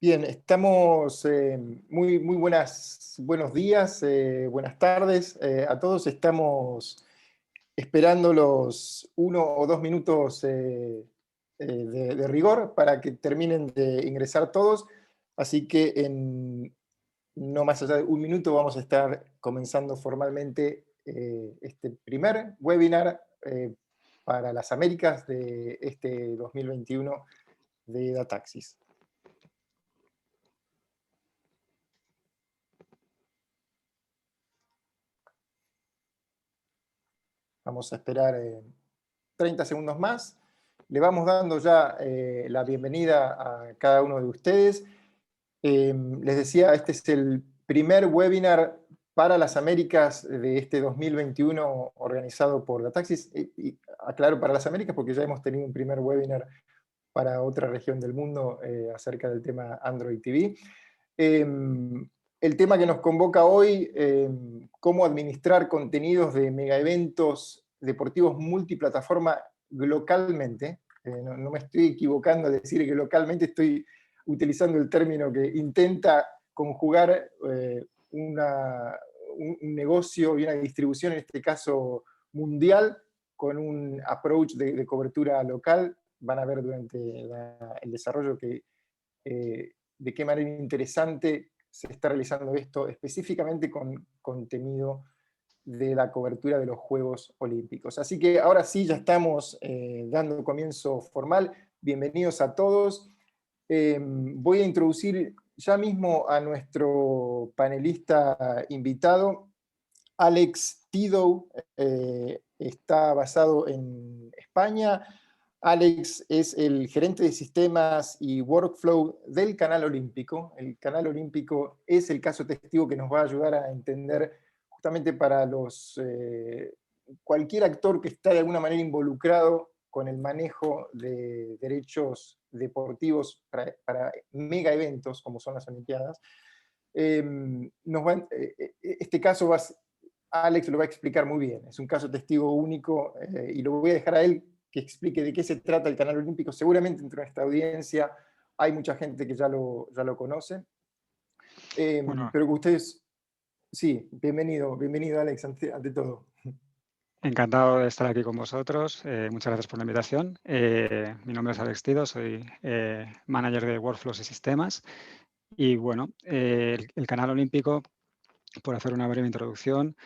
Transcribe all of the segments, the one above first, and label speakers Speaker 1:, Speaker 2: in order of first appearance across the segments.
Speaker 1: Bien, estamos muy buenos días, buenas tardes a todos. Estamos esperando los 1 o 2 minutos de rigor para que terminen de ingresar todos. Así que en no más allá de 1 minuto vamos a estar comenzando formalmente este primer webinar para las Américas de este 2021 de Dataxis. Vamos a esperar 30 segundos más. Le vamos dando ya la bienvenida a cada uno de ustedes. Les decía, este es el primer webinar para las Américas de este 2021 organizado por Dataxis. Y aclaro para las Américas porque ya hemos tenido un primer webinar para otra región del mundo acerca del tema Android TV. El tema que nos convoca hoy, cómo administrar contenidos de megaeventos deportivos multiplataforma localmente. No me estoy equivocando al decir que localmente estoy utilizando el término que intenta conjugar un negocio y una distribución, en este caso mundial, con un approach de cobertura local. Van a ver durante el desarrollo que de qué manera interesante se está realizando esto, específicamente con contenido de la cobertura de los Juegos Olímpicos. Así que ahora sí, ya estamos dando comienzo formal. Bienvenidos a todos. Voy a introducir ya mismo a nuestro panelista invitado. Alex Tidow está basado en España. Alex es el gerente de sistemas y workflow del Canal Olímpico. El Canal Olímpico es el caso testigo que nos va a ayudar a entender justamente para cualquier actor que está de alguna manera involucrado con el manejo de derechos deportivos para mega eventos como son las Olimpiadas. Este caso Alex lo va a explicar muy bien, es un caso testigo único y lo voy a dejar a él que explique de qué se trata el Canal Olímpico. Seguramente entre nuestra audiencia hay mucha gente que ya lo conoce.
Speaker 2: Bueno,
Speaker 1: pero que ustedes, sí, bienvenido Alex, ante todo.
Speaker 2: encantado de estar aquí con vosotros. Muchas gracias por la invitación. Mi nombre es Alex Tido, soy manager de Workflows y Sistemas. Y bueno, el Canal Olímpico, por hacer una breve introducción,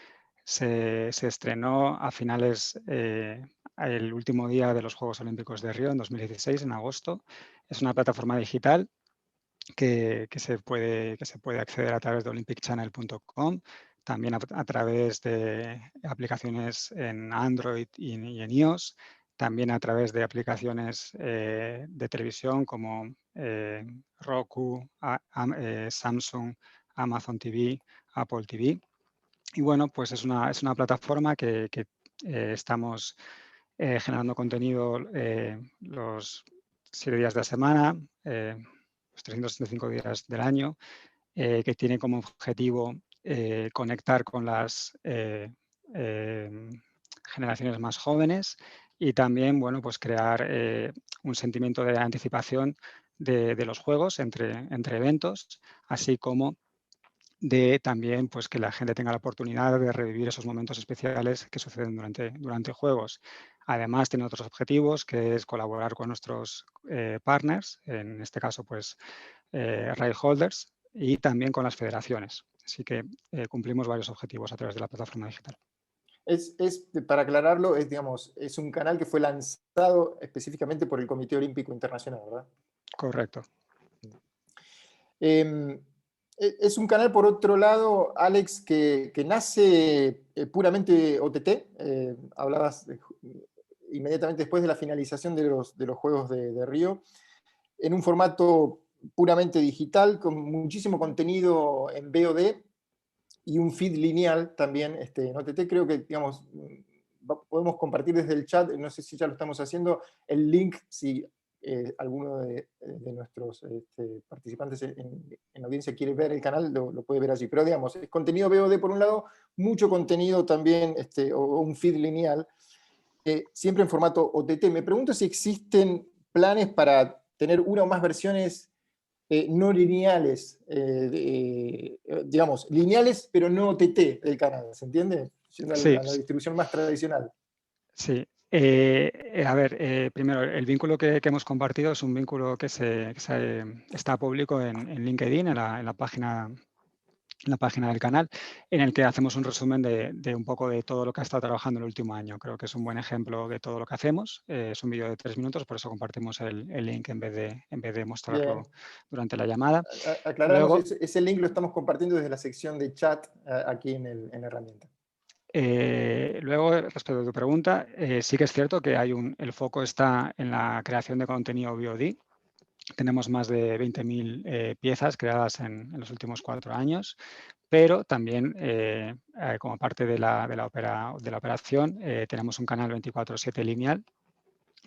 Speaker 2: se estrenó a finales, el último día de los Juegos Olímpicos de Río, en 2016, en agosto. Es una plataforma digital que se puede acceder a través de olympicchannel.com, también a través de aplicaciones en Android y en iOS, también a través de aplicaciones de televisión como Roku, Samsung, Amazon TV, Apple TV. Y bueno, pues es una plataforma que estamos generando contenido los 7 días de la semana, los 365 días del año, que tiene como objetivo conectar con las generaciones más jóvenes y también, bueno, pues crear un sentimiento de anticipación de los juegos entre eventos, así como de también pues, que la gente tenga la oportunidad de revivir esos momentos especiales que suceden durante juegos. Además, tiene otros objetivos, que es colaborar con nuestros partners, en este caso, pues, right holders, y también con las federaciones. Así que cumplimos varios objetivos a través de la plataforma digital.
Speaker 1: Para aclararlo, es un canal que fue lanzado específicamente por el Comité Olímpico Internacional, ¿verdad?
Speaker 2: Correcto.
Speaker 1: Es un canal, por otro lado, Alex, que nace puramente OTT. Hablabas inmediatamente después de la finalización de los Juegos de Río, en un formato puramente digital, con muchísimo contenido en VOD y un feed lineal también en OTT. Creo que, digamos, podemos compartir desde el chat, no sé si ya lo estamos haciendo, el link, si alguno de nuestros participantes en la audiencia quiere ver el canal, lo puede ver allí. Pero digamos, es contenido VOD por un lado, mucho contenido también, o un feed lineal, siempre en formato OTT. Me pregunto si existen planes para tener una o más versiones no lineales, digamos, lineales pero no OTT del canal, ¿se entiende? Yendo a
Speaker 2: Sí,
Speaker 1: la distribución más tradicional.
Speaker 2: sí. A ver, primero, el vínculo que hemos compartido es un vínculo que está público en LinkedIn, en la página del canal, en el que hacemos un resumen de un poco de todo lo que ha estado trabajando el último año. Creo que es un buen ejemplo de todo lo que hacemos. Es un vídeo de 3 minutos, por eso compartimos el link en vez de mostrarlo
Speaker 1: Bien,
Speaker 2: durante la llamada.
Speaker 1: aclaramos,
Speaker 2: Luego,
Speaker 1: ese link lo estamos compartiendo desde la sección de chat aquí en la herramienta.
Speaker 2: luego, respecto a tu pregunta, sí que es cierto que el foco está en la creación de contenido VOD. Tenemos más de 20.000 piezas creadas en los últimos 4 años, pero también como parte de la operación tenemos un canal 24/7 lineal.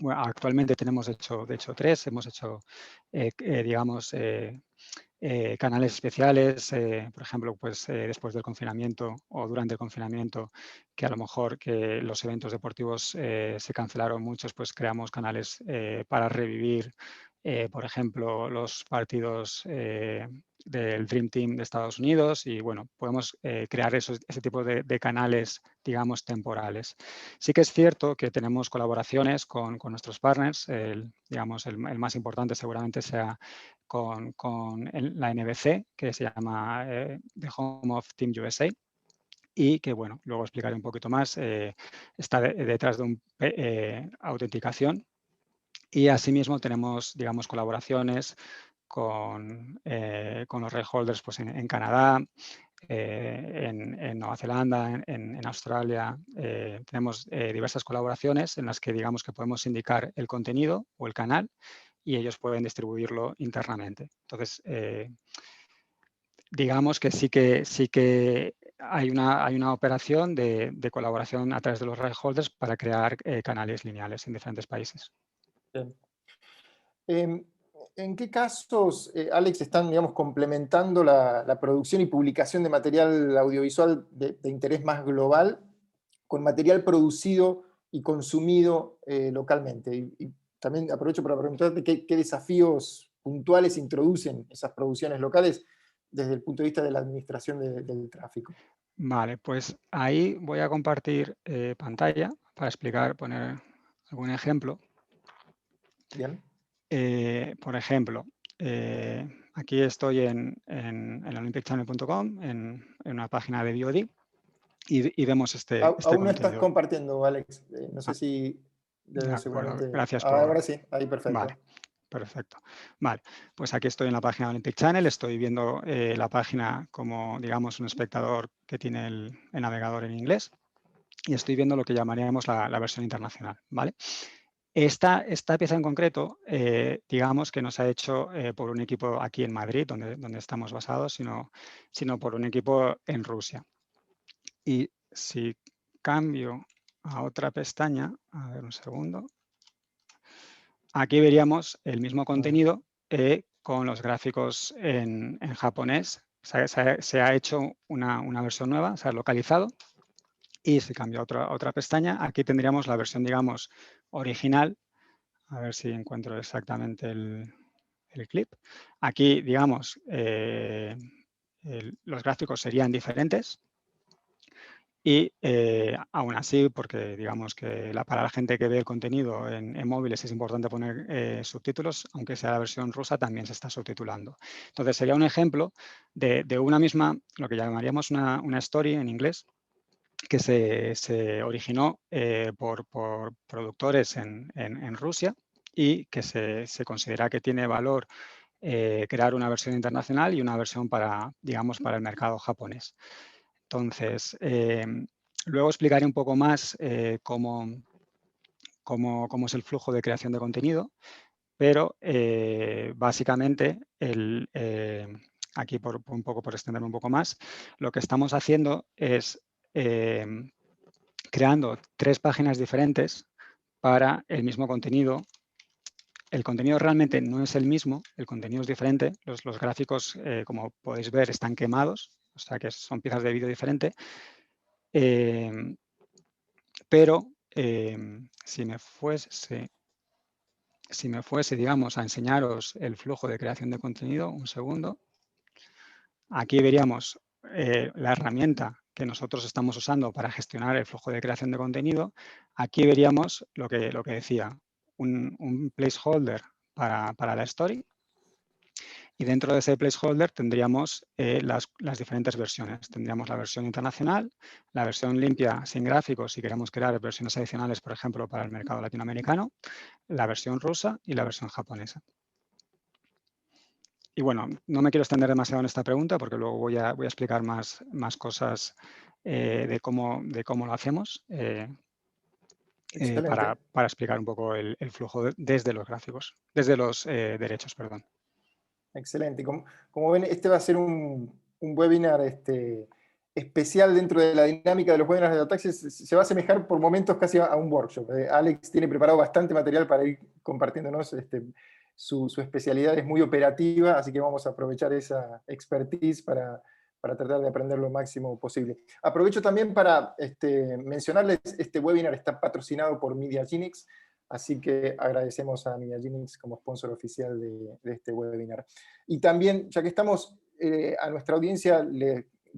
Speaker 2: Bueno, actualmente tenemos de hecho 3. Hemos hecho, digamos, canales especiales, por ejemplo, pues después del confinamiento o durante el confinamiento, que a lo mejor que los eventos deportivos se cancelaron muchos, pues creamos canales para revivir, por ejemplo, los partidos del Dream Team de Estados Unidos y, bueno, podemos crear ese tipo de canales, digamos, temporales. Sí que es cierto que tenemos colaboraciones con nuestros partners, digamos, el más importante seguramente sea con la NBC, que se llama The Home of Team USA, y que, bueno, luego explicaré un poquito más, está detrás de autenticación. Y asimismo tenemos, digamos, colaboraciones con los holders pues, en Canadá, en Nueva Zelanda, en Australia. Tenemos diversas colaboraciones en las que digamos que podemos indicar el contenido o el canal y ellos pueden distribuirlo internamente. Entonces, digamos que sí que hay una operación de colaboración a través de los right holders para crear canales lineales en diferentes países.
Speaker 1: Bien. ¿En qué casos, Alex, están, digamos, complementando la producción y publicación de material audiovisual de interés más global con material producido y consumido localmente? Y también aprovecho para preguntarte qué desafíos puntuales introducen esas producciones locales desde el punto de vista de la administración del tráfico.
Speaker 2: Vale, pues ahí voy a compartir pantalla para poner algún ejemplo.
Speaker 1: Bien.
Speaker 2: Por ejemplo, aquí estoy en olympicchannel.com, en una página de VOD, y vemos este
Speaker 1: Aún no estás
Speaker 2: contenido.
Speaker 1: compartiendo, Alex. No sé
Speaker 2: Ah,
Speaker 1: si
Speaker 2: de acuerdo,
Speaker 1: seguramente.
Speaker 2: gracias
Speaker 1: Ahora sí, ahí perfecto.
Speaker 2: Vale, perfecto. Vale, pues aquí estoy en la página de Olympic Channel, estoy viendo la página como, digamos, un espectador que tiene el navegador en inglés y estoy viendo lo que llamaríamos la versión internacional, ¿vale? Esta pieza en concreto, digamos que no se ha hecho por un equipo aquí en Madrid, donde estamos basados, sino por un equipo en Rusia. Y si cambio a otra pestaña, a ver un segundo, aquí veríamos el mismo contenido con los gráficos en japonés. Se ha hecho una versión nueva, se ha localizado. Y si cambio a otra pestaña, aquí tendríamos la versión, digamos, original. A ver si encuentro exactamente el clip. Aquí, digamos, los gráficos serían diferentes y aún así, porque digamos que para la gente que ve el contenido en móviles es importante poner subtítulos, aunque sea la versión rusa, también se está subtitulando. Entonces, sería un ejemplo de una misma, lo que llamaríamos una story en inglés, que se originó por productores en Rusia y que se considera que tiene valor crear una versión internacional y una versión para, digamos, para el mercado japonés. Entonces, luego explicaré un poco más cómo es el flujo de creación de contenido, pero básicamente, aquí un poco por extenderme un poco más, lo que estamos haciendo es creando 3 páginas diferentes para el mismo contenido. El contenido realmente no es el mismo, el contenido es diferente. Los gráficos, como podéis ver, están quemados, o sea que son piezas de vídeo diferente. Pero si me fuese si me fuese, digamos, a enseñaros el flujo de creación de contenido, un segundo, aquí veríamos la herramienta que nosotros estamos usando para gestionar el flujo de creación de contenido. Aquí veríamos lo que decía, un placeholder para la story, y dentro de ese placeholder tendríamos las diferentes versiones. Tendríamos la versión internacional, la versión limpia sin gráficos si queremos crear versiones adicionales, por ejemplo, para el mercado latinoamericano, la versión rusa y la versión japonesa. Y bueno, no me quiero extender demasiado en esta pregunta porque luego voy a explicar más cosas de cómo lo hacemos
Speaker 1: Excelente.
Speaker 2: para explicar un poco el flujo desde los gráficos, desde los derechos, perdón.
Speaker 1: Excelente. Como ven, este va a ser un webinar especial dentro de la dinámica de los webinars de Dataxis. Se va a asemejar por momentos casi a un workshop. Alex tiene preparado bastante material para ir compartiéndonos. Su especialidad es muy operativa, así que vamos a aprovechar esa expertise para tratar de aprender lo máximo posible. Aprovecho también para mencionarles, este webinar está patrocinado por MediaGenix, así que agradecemos a MediaGenix como sponsor oficial de este webinar. Y también, ya que estamos, a nuestra audiencia,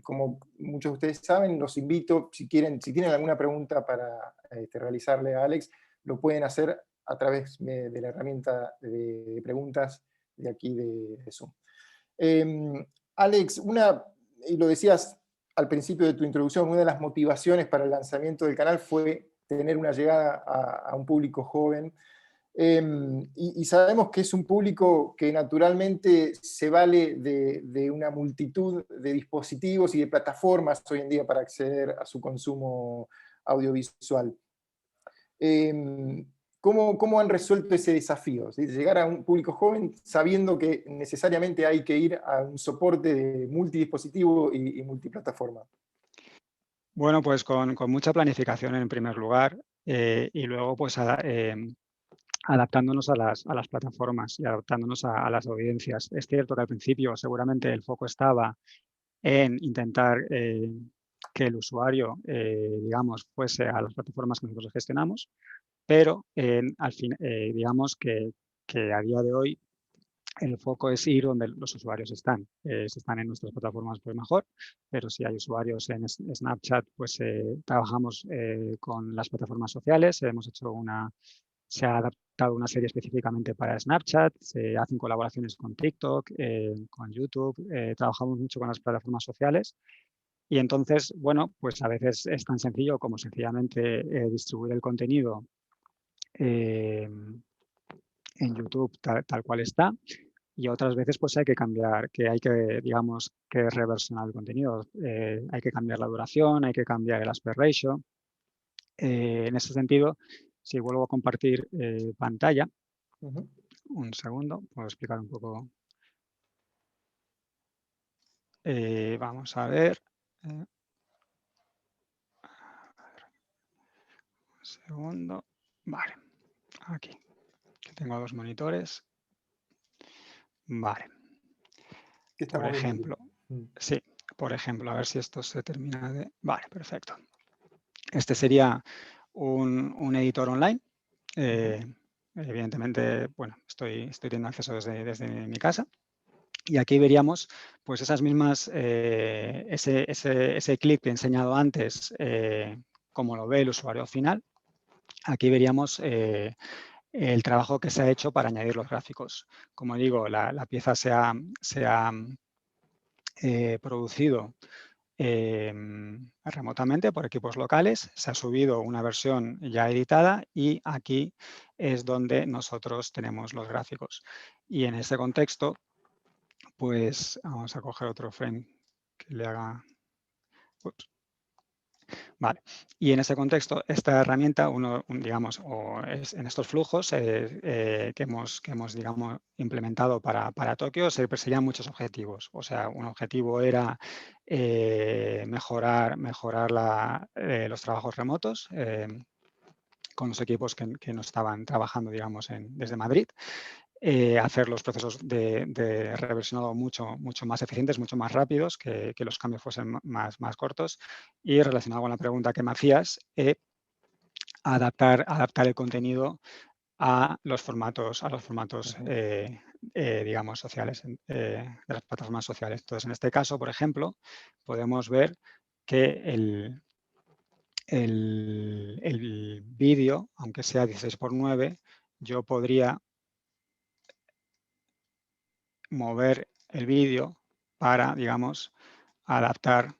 Speaker 1: como muchos de ustedes saben, los invito, si tienen alguna pregunta para realizarle a Alex, lo pueden hacer a través de la herramienta de preguntas de aquí de Zoom. Alex, y lo decías al principio de tu introducción, una de las motivaciones para el lanzamiento del canal fue tener una llegada a un público joven. Y sabemos que es un público que naturalmente se vale de una multitud de dispositivos y de plataformas hoy en día para acceder a su consumo audiovisual. ¿Cómo han resuelto ese desafío? ¿Sí? Llegar a un público joven sabiendo que necesariamente hay que ir a un soporte de multidispositivo y multiplataforma.
Speaker 2: Bueno, pues con mucha planificación en primer lugar y luego pues adaptándonos a las plataformas y adaptándonos a las audiencias. Es cierto que al principio seguramente el foco estaba en intentar que el usuario, digamos, fuese a las plataformas que nosotros gestionamos, pero al fin, digamos que a día de hoy el foco es ir donde los usuarios están. Si están en nuestras plataformas, pues mejor, pero si hay usuarios en Snapchat, pues trabajamos con las plataformas sociales. Se ha adaptado una serie específicamente para Snapchat, se hacen colaboraciones con TikTok, con YouTube, trabajamos mucho con las plataformas sociales. Y entonces, bueno, pues a veces es tan sencillo como sencillamente distribuir el contenido en YouTube tal cual está, y otras veces pues hay que cambiar, digamos, que reversionar el contenido. Hay que cambiar la duración, hay que cambiar el aspect ratio. En ese sentido, si vuelvo a compartir pantalla, un segundo, puedo explicar un poco. Vamos a ver. Un segundo. Vale, aquí. Que tengo dos monitores. Vale.
Speaker 1: ¿Qué
Speaker 2: Por
Speaker 1: estamos viendo aquí?
Speaker 2: ejemplo, sí, por ejemplo, a ver si esto se termina de... Vale, perfecto. Este sería un editor online. Evidentemente, bueno, estoy teniendo acceso desde mi casa. Y aquí veríamos pues esas mismas, ese clic que he enseñado antes, como lo ve el usuario final. Aquí veríamos el trabajo que se ha hecho para añadir los gráficos. Como digo, la pieza se ha producido remotamente por equipos locales, se ha subido una versión ya editada y aquí es donde nosotros tenemos los gráficos. Y en ese contexto, pues vamos a coger otro frame que le haga... Ups. Vale. Y en ese contexto, esta herramienta, digamos, en estos flujos que hemos, digamos, implementado para Tokio, se perseguían muchos objetivos. O sea, un objetivo era mejorar los trabajos remotos con los equipos que no estaban trabajando, digamos, desde Madrid. Hacer los procesos de reversionado mucho más eficientes, mucho más rápidos, que los cambios fuesen más cortos. Y relacionado con la pregunta que me hacías, adaptar el contenido a los formatos,
Speaker 1: Ujú.
Speaker 2: digamos, sociales, de las plataformas sociales. Entonces, en este caso, por ejemplo, podemos ver que el vídeo, aunque sea 16:9, yo podría mover el vídeo para, digamos, adaptar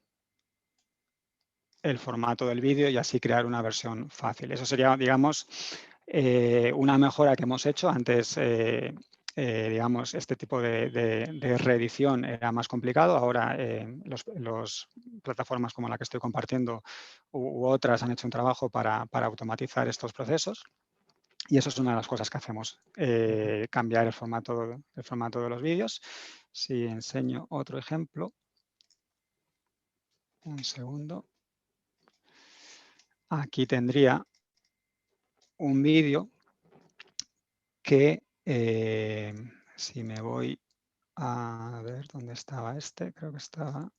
Speaker 2: el formato del vídeo y así crear una versión fácil. Eso sería, digamos, una mejora que hemos hecho. Antes, digamos, este tipo de reedición era más complicado. Ahora, las plataformas como la que estoy compartiendo u otras han hecho un trabajo para automatizar estos procesos. Y eso es una de las cosas que hacemos, cambiar el formato de los vídeos. Si enseño otro ejemplo, un segundo. Aquí tendría un vídeo que, si me voy a ver dónde estaba este, creo que estaba...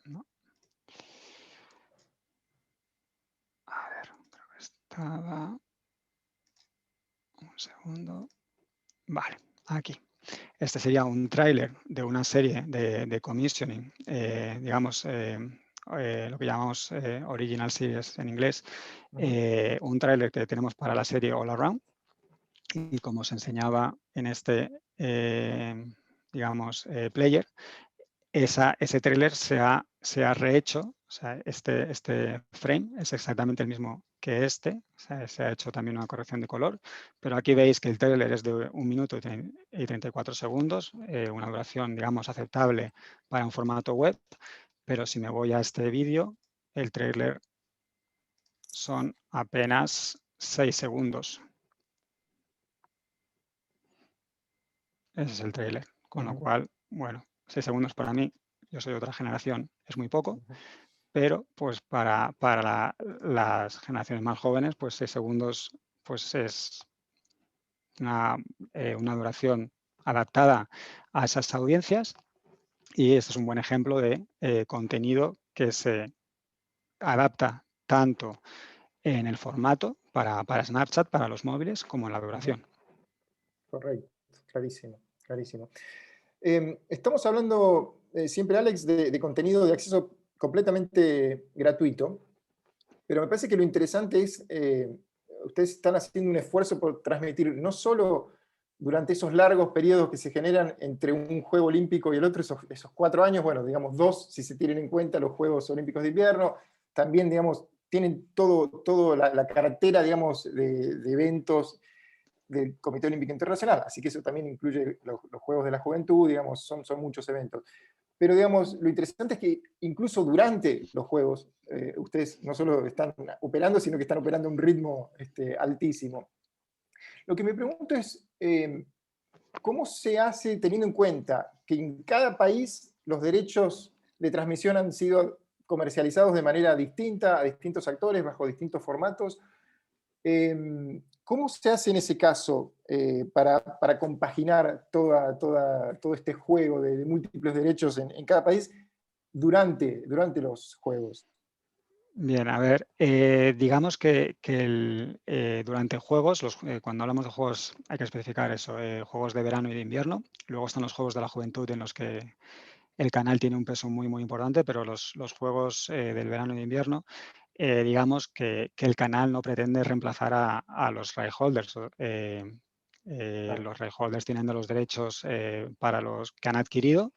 Speaker 2: no. A ver, creo que estaba... Un segundo. Vale, aquí. Este sería un tráiler de una serie de commissioning, digamos, lo que llamamos original series en inglés, un tráiler que tenemos para la serie All Around. Y como os enseñaba en este, digamos, player, ese tráiler se ha rehecho, o sea, este frame es exactamente el mismo que este, o sea, se ha hecho también una corrección de color, pero aquí veis que el tráiler es de 1 minuto y 34 segundos, una duración, digamos, aceptable para un formato web, pero si me voy a este vídeo, el tráiler son apenas 6 segundos. Ese es el tráiler, con lo cual, bueno, 6 segundos para mí, yo soy de otra generación, es muy poco, pero pues para las generaciones más jóvenes, pues 6 segundos pues es una duración adaptada a esas audiencias, y este es un buen ejemplo de contenido que se adapta tanto en el formato para Snapchat, para los móviles, como en la duración.
Speaker 1: Correcto, clarísimo, clarísimo. Estamos hablando siempre, Alex, de contenido de acceso completamente gratuito, pero me parece que lo interesante es, ustedes están haciendo un esfuerzo por transmitir no solo durante esos largos periodos que se generan entre un Juego Olímpico y el otro, esos 4 años, bueno, digamos 2, si se tienen en cuenta los Juegos Olímpicos de Invierno, también, digamos, tienen todo la cartera, digamos, de eventos del Comité Olímpico Internacional, así que eso también incluye los Juegos de la Juventud, digamos, son muchos eventos. Pero, digamos, lo interesante es que incluso durante los Juegos, ustedes no solo están operando, sino que están operando a un ritmo altísimo. Lo que me pregunto es, ¿cómo se hace teniendo en cuenta que en cada país los derechos de transmisión han sido comercializados de manera distinta a distintos actores, bajo distintos formatos? ¿Cómo se hace en ese caso para compaginar todo este juego de múltiples derechos en cada país durante los juegos?
Speaker 2: Bien, a ver, digamos que durante juegos, cuando hablamos de juegos hay que especificar eso, juegos de verano y de invierno. Luego están los juegos de la juventud en los que el canal tiene un peso muy, muy importante, pero los juegos del verano y de invierno, digamos que el canal no pretende reemplazar a los right holders.
Speaker 1: Claro.
Speaker 2: Los right holders tienen los derechos para los que han adquirido,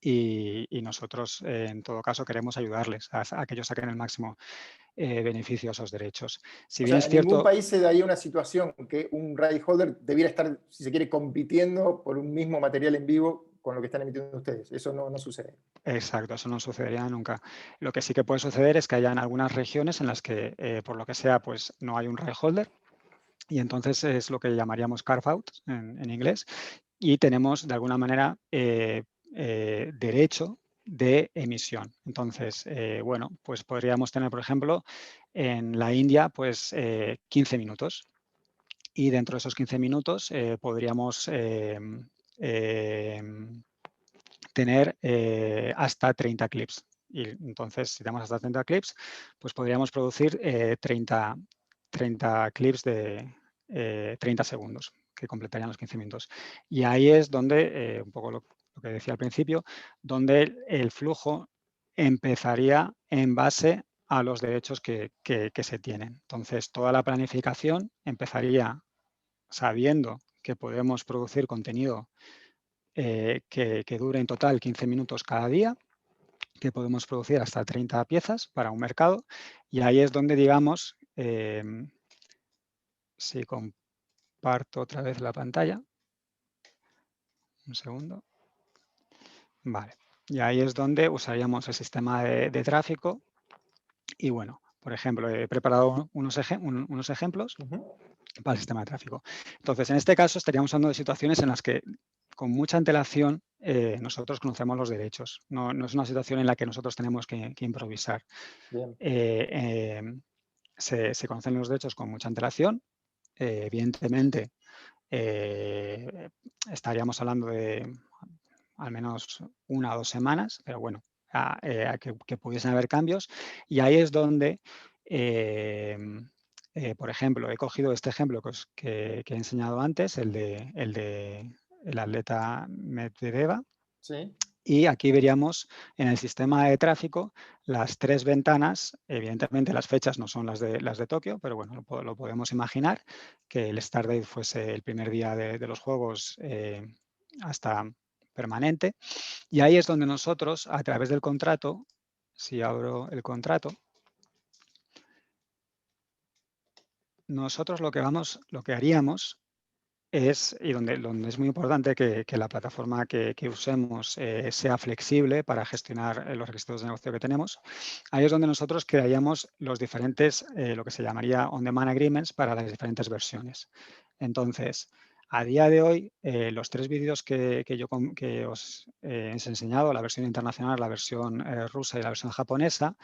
Speaker 2: y nosotros, en todo caso, queremos ayudarles a que ellos saquen el máximo beneficio a esos derechos. Si
Speaker 1: O
Speaker 2: bien
Speaker 1: sea,
Speaker 2: es
Speaker 1: en ningún
Speaker 2: cierto,
Speaker 1: país se daría una situación que un right holder debiera estar, si se quiere, compitiendo por un mismo material en vivo con lo que están emitiendo ustedes. Eso no sucede.
Speaker 2: exacto, eso no sucedería nunca. Lo que sí que puede suceder es que hayan algunas regiones en las que, por lo que sea, pues no hay un right holder, y entonces es lo que llamaríamos carve out en inglés, y tenemos de alguna manera derecho de emisión. Entonces, bueno, pues podríamos tener, por ejemplo, en la India, pues 15 minutos. Y dentro de esos 15 minutos podríamos tener hasta 30 clips. Y entonces, si tenemos hasta 30 clips, pues podríamos producir 30 clips 30 segundos, que completarían los 15 minutos. Y ahí es donde, un poco lo que decía al principio, donde el flujo empezaría en base a los derechos que se tienen. Entonces, toda la planificación empezaría sabiendo que podemos producir contenido que dure en total 15 minutos cada día, que podemos producir hasta 30 piezas para un mercado, y ahí es donde, digamos, si comparto otra vez la pantalla, un segundo, vale, y ahí es donde usaríamos el sistema de tráfico. Y bueno, por ejemplo, he preparado unos ejemplos para el sistema de tráfico. Entonces, en este caso estaríamos hablando de situaciones en las que con mucha antelación nosotros conocemos los derechos. No es una situación en la que nosotros tenemos que improvisar.
Speaker 1: Bien.
Speaker 2: Se conocen los derechos con mucha antelación. Evidentemente, estaríamos hablando de al menos 1 o 2 semanas, pero bueno, que pudiesen haber cambios. Y ahí es donde, por ejemplo, he cogido este ejemplo que he enseñado antes, el atleta Medvedeva.
Speaker 1: Sí.
Speaker 2: Y aquí veríamos en el sistema de tráfico las 3 ventanas. Evidentemente las fechas no son las de Tokio, pero bueno, lo podemos imaginar, que el start date fuese el primer día de los Juegos hasta permanente. Y ahí es donde nosotros, a través del contrato, si abro el contrato, nosotros lo que haríamos es, y donde es muy importante que la plataforma que usemos sea flexible para gestionar los requisitos de negocio que tenemos. Ahí es donde nosotros crearíamos los diferentes, lo que se llamaría on-demand agreements para las diferentes versiones. Entonces, a día de hoy, los 3 vídeos que os he enseñado, la versión internacional, la versión rusa y la versión japonesa,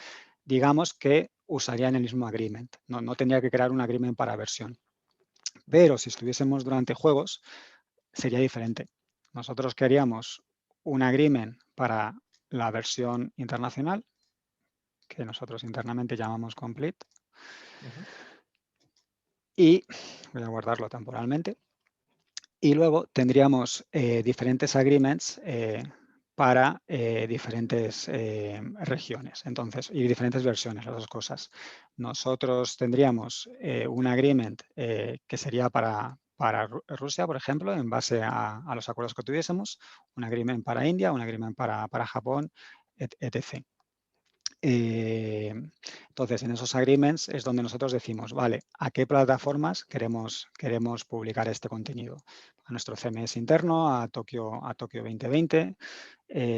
Speaker 2: digamos que usarían el mismo agreement. No tendría que crear un agreement para versión. Pero si estuviésemos durante juegos, sería diferente. Nosotros queríamos un agreement para la versión internacional, que nosotros internamente llamamos complete, y voy a guardarlo temporalmente. Y luego tendríamos diferentes agreements para diferentes regiones, entonces, y diferentes versiones, las dos cosas. Nosotros tendríamos un agreement que sería para Rusia, por ejemplo, en base a los acuerdos que tuviésemos, un agreement para India, un agreement para Japón, etc. Entonces, en esos agreements es donde nosotros decimos, vale, ¿a qué plataformas queremos publicar este contenido? A nuestro CMS interno, a Tokio 2020,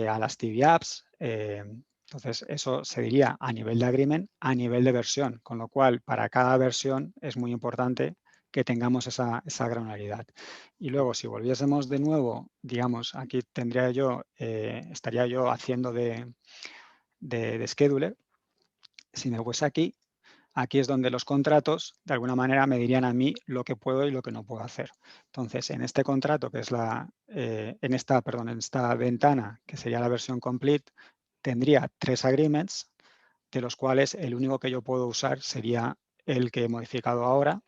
Speaker 2: a las TV Apps. Entonces, eso se diría a nivel de agreement, a nivel de versión, con lo cual, para cada versión es muy importante que tengamos esa granularidad. Y luego, si volviésemos de nuevo, digamos, aquí estaría yo haciendo de scheduler. Si me fuese aquí es donde los contratos, de alguna manera, me dirían a mí lo que puedo y lo que no puedo hacer. Entonces, en este contrato, que es en esta ventana, que sería la versión complete, tendría 3 agreements, de los cuales el único que yo puedo usar sería el que he modificado ahora,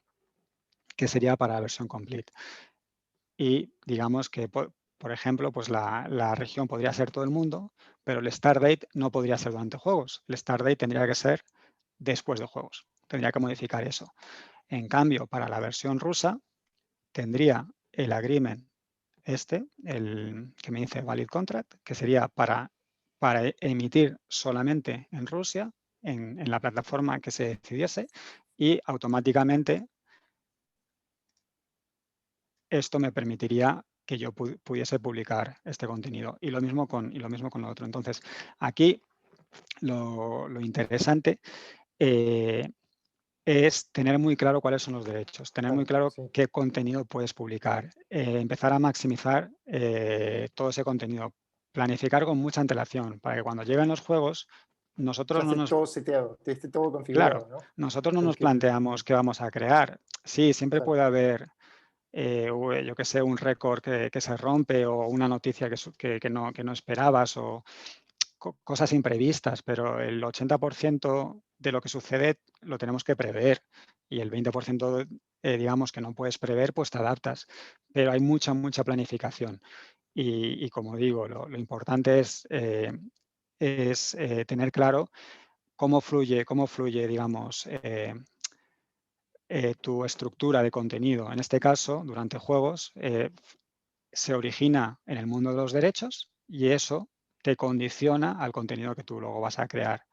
Speaker 2: que sería para la versión complete. Y digamos que, por ejemplo, pues la región podría ser todo el mundo, pero el start date no podría ser durante juegos. El start date tendría que ser después de juegos. Tendría que modificar eso. En cambio, para la versión rusa, tendría el agreement el que me dice valid contract, que sería para emitir solamente en Rusia, en la plataforma que se decidiese, y automáticamente esto me permitiría que yo pudiese publicar este contenido. Y lo mismo con lo otro. Entonces, aquí lo interesante es tener muy claro cuáles son los derechos, tener muy claro
Speaker 1: Sí.
Speaker 2: qué contenido puedes publicar, empezar a maximizar todo ese contenido, planificar con mucha antelación para que cuando lleguen los juegos nosotros
Speaker 1: Ya
Speaker 2: no
Speaker 1: esté
Speaker 2: nos...
Speaker 1: todo seteado, esté todo
Speaker 2: Claro,
Speaker 1: configurado, ¿no?
Speaker 2: nosotros no nos
Speaker 1: Porque,
Speaker 2: planteamos qué vamos a crear. Sí, siempre puede
Speaker 1: exacto.
Speaker 2: haber, yo que sé, un récord que se rompe o una noticia que no esperabas o cosas imprevistas, pero el 80% de lo que sucede lo tenemos que prever y el 20% digamos, que no puedes prever, pues te adaptas. Pero hay mucha, mucha planificación. Y como digo, lo importante es tener claro cómo fluye, digamos, tu estructura de contenido. En este caso, durante juegos, se origina en el mundo de los derechos y eso te condiciona al contenido que tú luego vas a crear.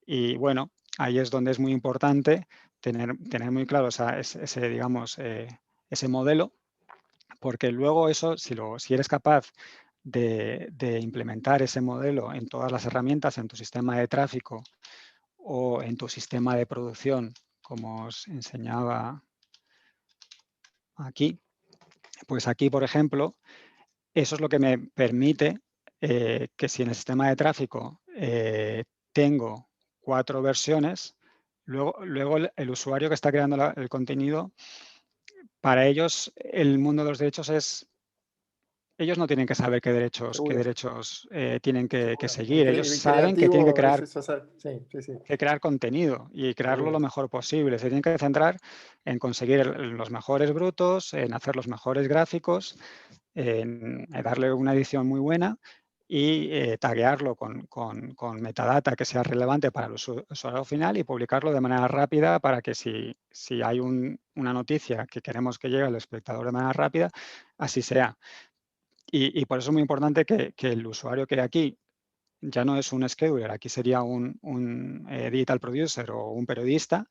Speaker 2: Y bueno, ahí es donde es muy importante tener muy claro ese, digamos, ese modelo, porque luego eso, si eres capaz de implementar ese modelo en todas las herramientas, en tu sistema de tráfico o en tu sistema de producción, como os enseñaba aquí, pues aquí, por ejemplo, eso es lo que me permite que si en el sistema de tráfico tengo 4 versiones, luego el usuario que está creando el contenido, para ellos el mundo de los derechos es, ellos no tienen que saber qué
Speaker 1: Seguro,
Speaker 2: derechos tienen que
Speaker 1: seguro.
Speaker 2: seguir. Ellos
Speaker 1: El
Speaker 2: saben que tienen
Speaker 1: creativo a veces, o sea, sí, sí, sí,
Speaker 2: que crear contenido y crearlo lo
Speaker 1: seguro.
Speaker 2: mejor posible. Se tienen que centrar en conseguir los mejores brutos, en hacer los mejores gráficos, en darle una edición muy buena y taguearlo con metadata que sea relevante para el usuario final y publicarlo de manera rápida para que si hay una noticia que queremos que llegue al espectador de manera rápida, así sea. Y por eso es muy importante que el usuario que aquí ya no es un scheduler, aquí sería un digital producer o un periodista,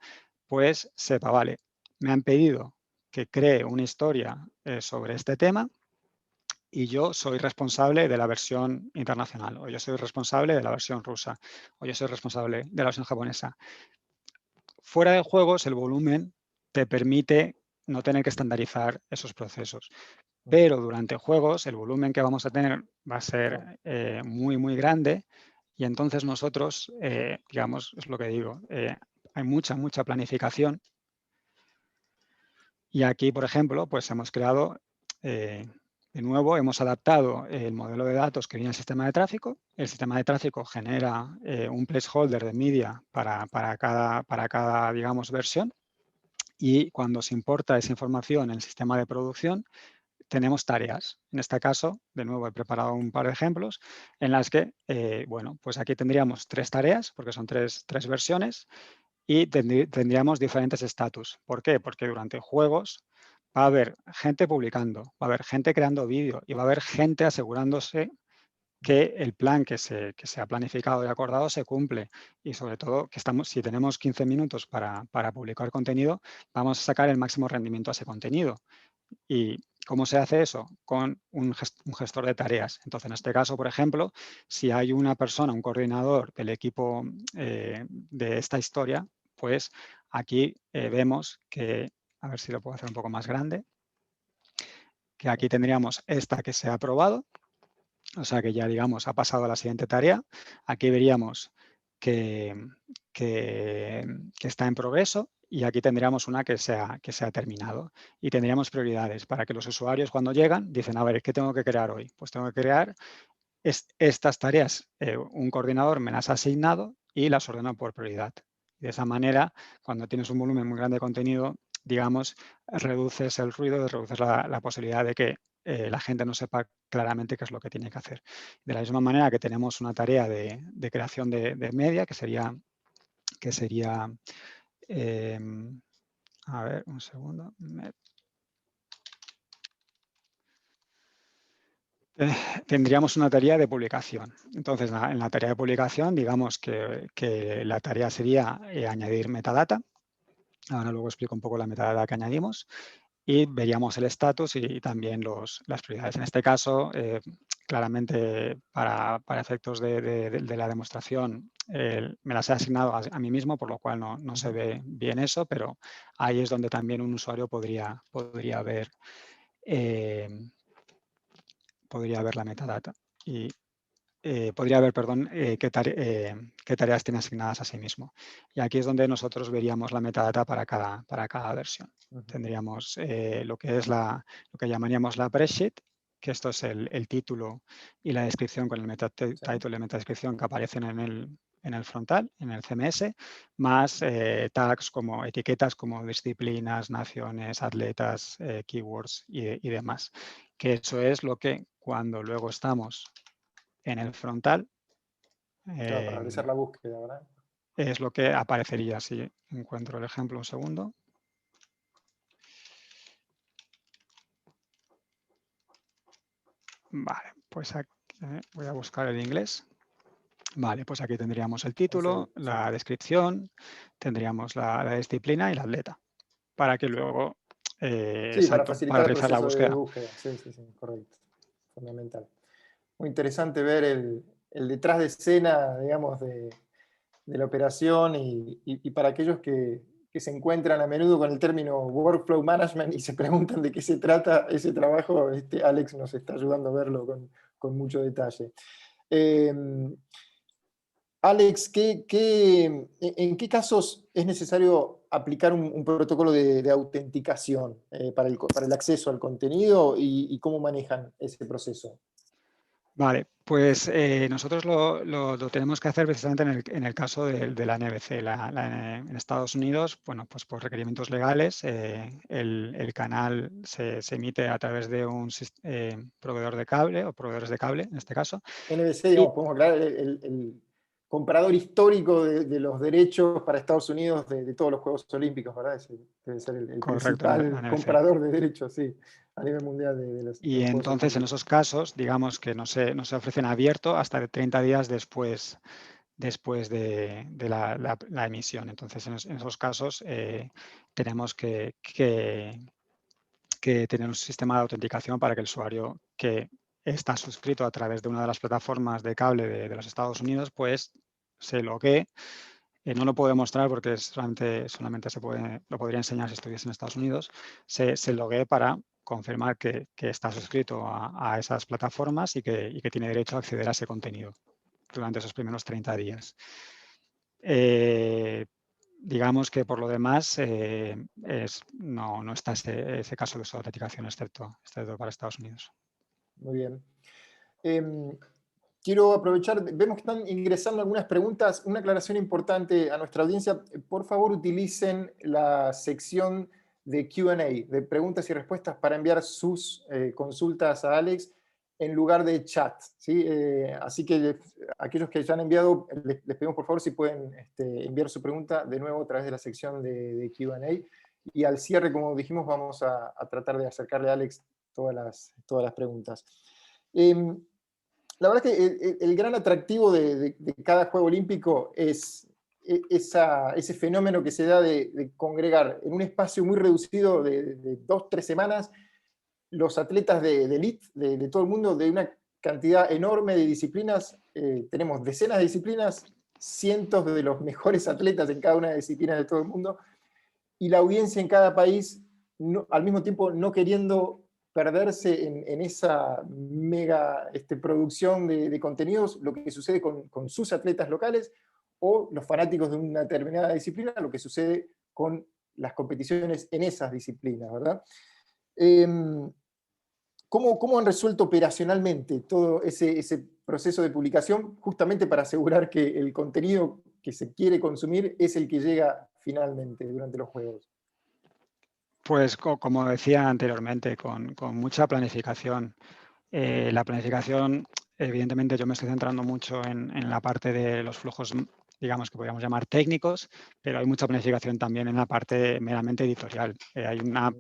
Speaker 2: pues sepa, vale, me han pedido que cree una historia sobre este tema y yo soy responsable de la versión internacional, o yo soy responsable de la versión rusa, o yo soy responsable de la versión japonesa. Fuera de juegos, el volumen te permite no tener que estandarizar esos procesos. Pero durante juegos el volumen que vamos a tener va a ser muy, muy grande y entonces nosotros, digamos, es lo que digo, hay mucha, mucha planificación y aquí, por ejemplo, pues hemos creado, de nuevo, hemos adaptado el modelo de datos que viene del sistema de tráfico. El sistema de tráfico genera un placeholder de media para cada, digamos, versión y cuando se importa esa información en el sistema de producción, tenemos tareas. En este caso, de nuevo, he preparado un par de ejemplos en las que, bueno, pues aquí tendríamos 3 tareas, porque son tres versiones, y tendríamos diferentes estatus. ¿Por qué? Porque durante juegos va a haber gente publicando, va a haber gente creando vídeo y va a haber gente asegurándose que el plan que se ha planificado y acordado se cumple y sobre todo que si tenemos 15 minutos para publicar contenido, vamos a sacar el máximo rendimiento a ese contenido. ¿Y cómo se hace eso? Con un gestor de tareas. Entonces, en este caso, por ejemplo, si hay una persona, un coordinador del equipo de esta historia, pues aquí vemos que, a ver si lo puedo hacer un poco más grande, que aquí tendríamos esta que se ha aprobado, o sea que ya, digamos, ha pasado a la siguiente tarea. Aquí veríamos que, que está en progreso y aquí tendríamos una que se ha terminado. Y tendríamos prioridades para que los usuarios cuando llegan dicen, a ver, ¿qué tengo que crear hoy? Pues tengo que crear estas tareas. Un coordinador me las ha asignado y las ordeno por prioridad. De esa manera, cuando tienes un volumen muy grande de contenido, digamos, reduces el ruido, reduces la posibilidad de que la gente no sepa claramente qué es lo que tiene que hacer. De la misma manera que tenemos una tarea de creación de media, que sería a ver, un segundo. Tendríamos una tarea de publicación. Entonces, en la tarea de publicación, digamos que la tarea sería añadir metadata. Ahora luego explico un poco la metadata que añadimos y veríamos el estatus y también las prioridades. En este caso, claramente para efectos de la demostración, me las he asignado a mí mismo, por lo cual no se ve bien eso, pero ahí es donde también un usuario podría ver la metadata y podría ver, perdón, qué tareas tiene asignadas a sí mismo. Y aquí es donde nosotros veríamos la metadata para cada versión. Tendríamos lo que llamaríamos la presheet, que esto es el título y la descripción con el meta title y metadescripción que aparecen en el frontal, en el CMS, más tags como etiquetas como disciplinas, naciones, atletas, keywords y demás. Que eso es lo que cuando luego estamos en el frontal,
Speaker 1: Claro, para realizar la búsqueda, ¿verdad?
Speaker 2: es lo que aparecería. Si encuentro el ejemplo un segundo. Vale, pues aquí, voy a buscar el inglés. Vale, pues aquí tendríamos el título,
Speaker 1: Sí.
Speaker 2: la descripción, tendríamos la disciplina y la atleta, para que luego,
Speaker 1: Sí, para
Speaker 2: exacto, para
Speaker 1: facilitar el
Speaker 2: realizar la
Speaker 1: proceso de
Speaker 2: búsqueda.
Speaker 1: búsqueda. Sí, sí, sí, correcto. Fundamental. Muy interesante ver el detrás de escena, digamos, de la operación y para aquellos que se encuentran a menudo con el término workflow management y se preguntan de qué se trata ese trabajo, Alex nos está ayudando a verlo con mucho detalle. Eh, Alex, ¿en qué casos es necesario aplicar un protocolo de autenticación para el acceso al contenido y cómo manejan ese proceso?
Speaker 2: Vale, pues nosotros lo tenemos que hacer precisamente en el caso de la NBC. En Estados Unidos, bueno, pues por requerimientos legales, el canal se emite a través de un proveedor de cable o proveedores de cable, en este caso.
Speaker 1: NBC,
Speaker 2: Y
Speaker 1: digamos, podemos aclarar, el comprador histórico de los derechos para Estados Unidos de todos los Juegos Olímpicos, ¿verdad? Debe ser el
Speaker 2: correcto, la
Speaker 1: principal
Speaker 2: NBC.
Speaker 1: comprador de derechos, sí, a nivel mundial de
Speaker 2: Y
Speaker 1: los Juegos
Speaker 2: entonces en
Speaker 1: Olímpicos.
Speaker 2: esos casos, digamos que no se ofrecen abierto hasta 30 días después de la emisión. Entonces, en esos casos tenemos que tener un sistema de autenticación para que el usuario que está suscrito a través de una de las plataformas de cable de los Estados Unidos, pues se loguee. No lo puedo mostrar porque solamente lo podría enseñar si estuviese en Estados Unidos. Se loguee para confirmar que está suscrito a esas plataformas y que tiene derecho a acceder a ese contenido durante esos primeros 30 días. Digamos que por lo demás no está ese caso de uso de autenticación excepto para Estados Unidos.
Speaker 1: Muy bien. Quiero aprovechar, vemos que están ingresando algunas preguntas, una aclaración importante a nuestra audiencia. Por favor, utilicen la sección de Q&A, de preguntas y respuestas para enviar sus consultas a Alex en lugar de chat, ¿sí? Así que aquellos que ya han enviado, les pedimos por favor si pueden enviar su pregunta de nuevo a través de la sección de Q&A. Y al cierre, como dijimos, vamos a tratar de acercarle a Alex todas las preguntas. La verdad que el gran atractivo de cada Juego Olímpico es ese fenómeno que se da de congregar en un espacio muy reducido de 2-3 semanas los atletas de elite de todo el mundo, de una cantidad enorme de disciplinas. Tenemos decenas de disciplinas, cientos de los mejores atletas en cada una de las disciplinas de todo el mundo, y la audiencia en cada país, al mismo tiempo no queriendo perderse en esa mega producción de contenidos, lo que sucede con sus atletas locales, o los fanáticos de una determinada disciplina, lo que sucede con las competiciones en esas disciplinas, ¿verdad? ¿Cómo han resuelto operacionalmente todo ese proceso de publicación, justamente para asegurar que el contenido que se quiere consumir es el que llega finalmente durante los Juegos?
Speaker 2: Pues como decía anteriormente, con mucha planificación. La planificación, evidentemente yo me estoy centrando mucho en la parte de los flujos, digamos que podríamos llamar técnicos, pero hay mucha planificación también en la parte meramente editorial. Hay una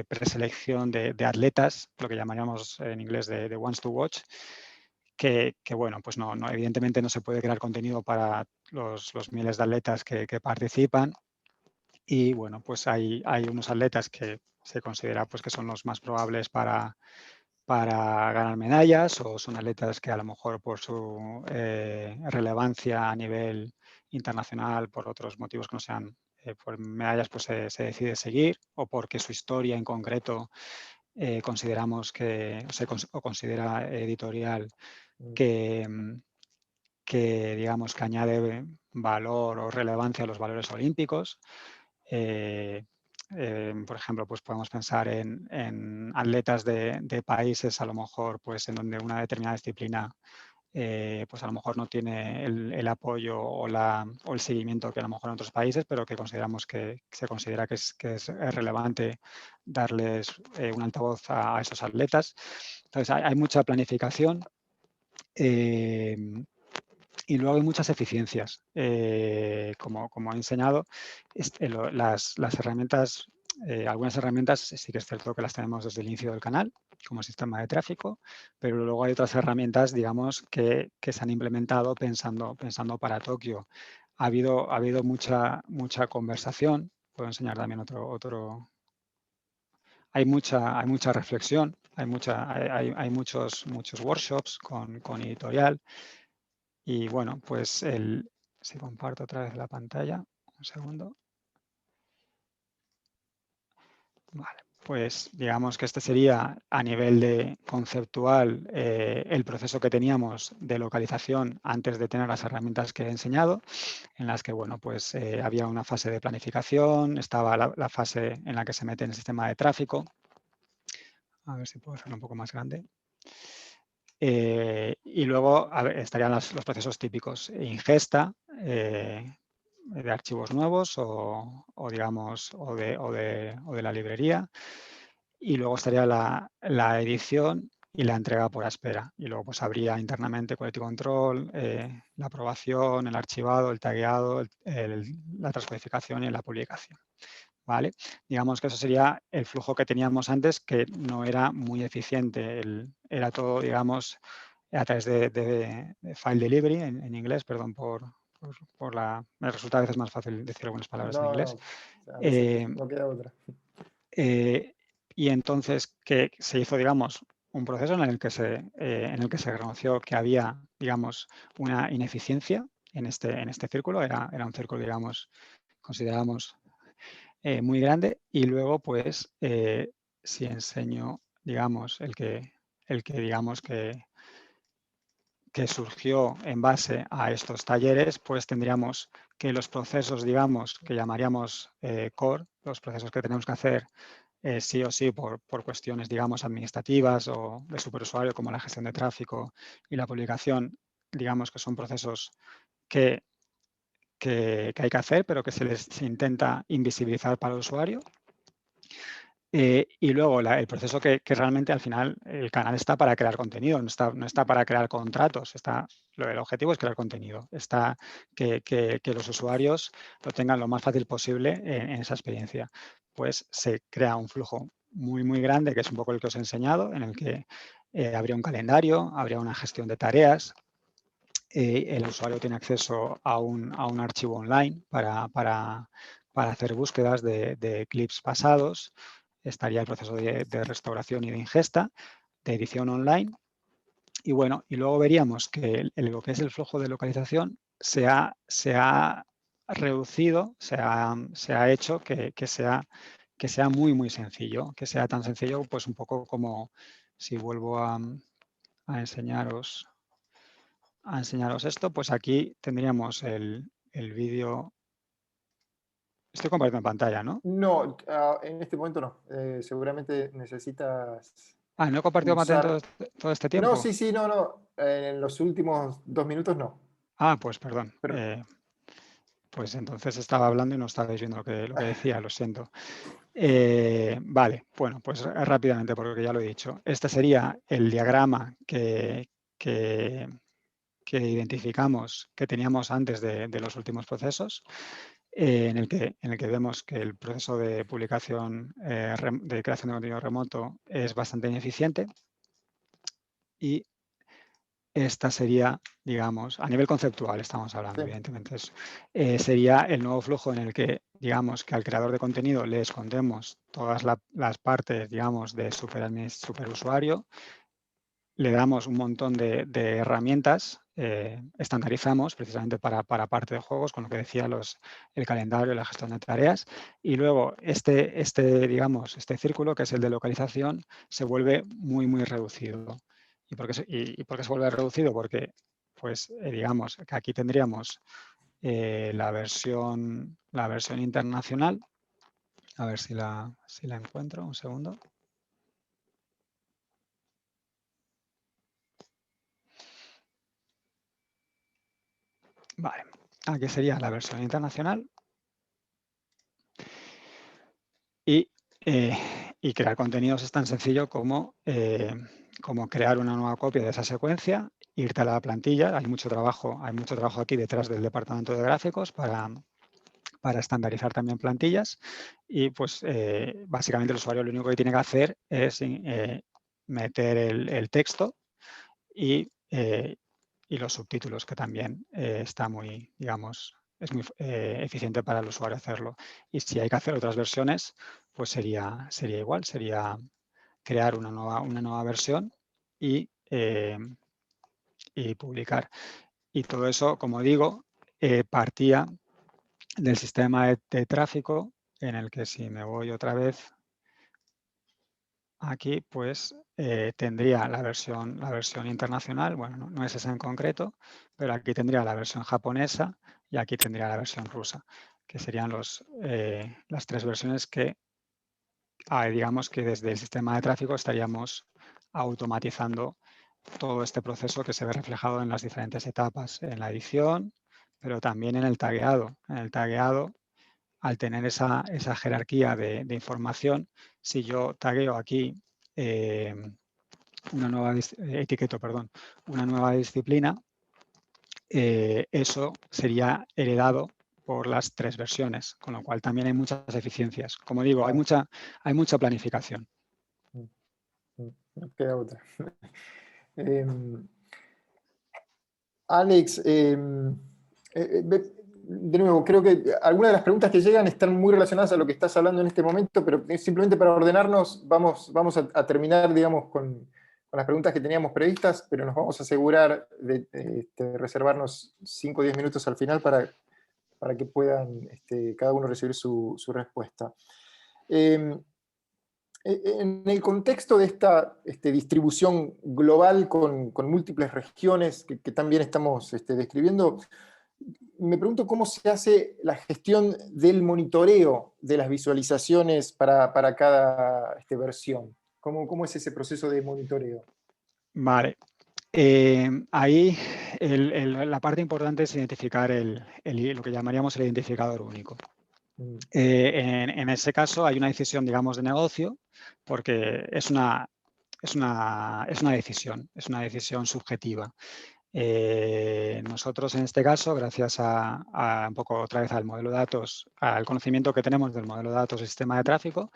Speaker 2: preselección de atletas, lo que llamaríamos en inglés de ones to watch, que bueno, pues no, evidentemente no se puede crear contenido para los miles de atletas que participan. Y bueno, pues hay unos atletas que se considera pues, que son los más probables para ganar medallas, o son atletas que a lo mejor por su relevancia a nivel internacional, por otros motivos que no sean por medallas, pues se decide seguir, o porque su historia en concreto consideramos o considera editorial que, digamos que añade valor o relevancia a los valores olímpicos. Por ejemplo, pues podemos pensar en atletas de países a lo mejor pues en donde una determinada disciplina pues a lo mejor no tiene el apoyo o el seguimiento que a lo mejor en otros países, pero que consideramos que se considera que es relevante darles un altavoz a esos atletas. Entonces, hay mucha planificación y luego hay muchas eficiencias. Como he enseñado, las herramientas, algunas herramientas sí que es cierto que las tenemos desde el inicio del canal, como sistema de tráfico, pero luego hay otras herramientas, digamos, que se han implementado pensando para Tokio. Ha habido mucha conversación. Puedo enseñar también otro. Hay mucha reflexión, hay muchos workshops con editorial. Y bueno, pues si comparto otra vez la pantalla, un segundo. Vale, pues digamos que este sería a nivel de conceptual el proceso que teníamos de localización antes de tener las herramientas que he enseñado, en las que bueno, pues había una fase de planificación, estaba la fase en la que se mete en el sistema de tráfico. A ver si puedo hacerlo un poco más grande. Y luego estarían los procesos típicos, ingesta de archivos nuevos o digamos, o de la librería. Y luego estaría la edición y la entrega por espera. Y luego pues habría internamente quality control, la aprobación, el archivado, el tagueado, la transcodificación y la publicación. ¿Vale? Digamos que eso sería el flujo que teníamos antes, que no era muy eficiente. Era todo, digamos, a través de file delivery en inglés, perdón me resulta a veces más fácil decir algunas palabras en inglés.
Speaker 1: A veces no queda otra.
Speaker 2: Y entonces que se hizo, digamos, un proceso en el que se reconoció que había, digamos, una ineficiencia en este círculo. Era un círculo, digamos, consideramos muy grande. Y luego, pues, si enseño, digamos, el que digamos que surgió en base a estos talleres, pues tendríamos que los procesos, digamos, que llamaríamos core, los procesos que tenemos que hacer sí o sí por cuestiones, digamos, administrativas o de superusuario, como la gestión de tráfico y la publicación, digamos que son procesos que hay que hacer, pero que se intenta invisibilizar para el usuario. Y luego el proceso que realmente al final el canal está para crear contenido, no está para crear contratos, el objetivo es crear contenido, está que los usuarios lo tengan lo más fácil posible en esa experiencia. Pues se crea un flujo muy, muy grande, que es un poco el que os he enseñado, en el que habría un calendario, habría una gestión de tareas, el usuario tiene acceso a un archivo online para hacer búsquedas de clips pasados. Estaría el proceso de restauración y de ingesta, de edición online. Y bueno, y luego veríamos que lo que es el flujo de localización se ha reducido, se ha hecho que sea muy, muy sencillo, que sea tan sencillo, pues un poco como si vuelvo a enseñaros esto, pues aquí tendríamos el vídeo. Estoy compartiendo pantalla, ¿no?
Speaker 1: No, en este momento no. Seguramente necesitas
Speaker 2: ¿No he compartido pantalla
Speaker 1: pulsar.
Speaker 2: todo este
Speaker 1: No,
Speaker 2: tiempo?
Speaker 1: sí, no. En los últimos 2 minutos no.
Speaker 2: Pues perdón.
Speaker 1: Pero,
Speaker 2: Pues entonces estaba hablando y no estabais viendo lo que decía, lo siento. Vale, bueno, pues rápidamente, porque ya lo he dicho. Este sería el diagrama que identificamos que teníamos antes de los últimos procesos, en el que vemos que el proceso de publicación, de creación de contenido remoto es bastante ineficiente. Y esta sería, digamos, a nivel conceptual estamos hablando,
Speaker 1: sí.
Speaker 2: evidentemente, sería el nuevo flujo en el que, digamos, que al creador de contenido le escondemos todas las partes, digamos, de superusuario, le damos un montón de herramientas, estandarizamos precisamente para parte de juegos, con lo que decía el calendario, la gestión de tareas, y luego digamos, este círculo, que es el de localización, se vuelve muy, muy reducido. ¿Y por qué se vuelve reducido? Porque, pues, digamos, que aquí tendríamos la versión internacional. A ver si la encuentro, un segundo. Vale, aquí sería la versión internacional. Y crear contenidos es tan sencillo como crear una nueva copia de esa secuencia, irte a la plantilla. Hay mucho trabajo aquí detrás del departamento de gráficos para estandarizar también plantillas. Y pues básicamente el usuario lo único que tiene que hacer es meter el texto y los subtítulos, que también está muy, digamos, es muy eficiente para el usuario hacerlo. Y si hay que hacer otras versiones, pues sería igual, sería crear una nueva versión y publicar. Y todo eso, como digo, partía del sistema de tráfico, en el que, si me voy otra vez aquí, pues tendría la versión internacional. Bueno, no es esa en concreto, pero aquí tendría la versión japonesa y aquí tendría la versión rusa, que serían las tres versiones que, digamos, que desde el sistema de tráfico estaríamos automatizando todo este proceso, que se ve reflejado en las diferentes etapas, en la edición, pero también en el tagueado. En el tagueado, al tener esa jerarquía de información, si yo tagueo aquí una nueva disciplina, eso sería heredado por las tres versiones, con lo cual también hay muchas eficiencias. Como digo, hay mucha planificación.
Speaker 1: No queda otra. Alex, de nuevo, creo que algunas de las preguntas que llegan están muy relacionadas a lo que estás hablando en este momento, pero simplemente para ordenarnos, vamos a terminar, digamos, con las preguntas que teníamos previstas, pero nos vamos a asegurar de reservarnos 5 o 10 minutos al final para que puedan cada uno recibir su respuesta. En el contexto de esta distribución global con múltiples regiones que también estamos describiendo, me pregunto cómo se hace la gestión del monitoreo de las visualizaciones para cada versión. ¿Cómo es ese proceso de monitoreo?
Speaker 2: Vale. Ahí la parte importante es identificar lo que llamaríamos el identificador único. En ese caso hay una decisión, digamos, de negocio, porque es una decisión subjetiva. Nosotros, en este caso, gracias a un poco otra vez al modelo de datos, al conocimiento que tenemos del modelo de datos y sistema de tráfico,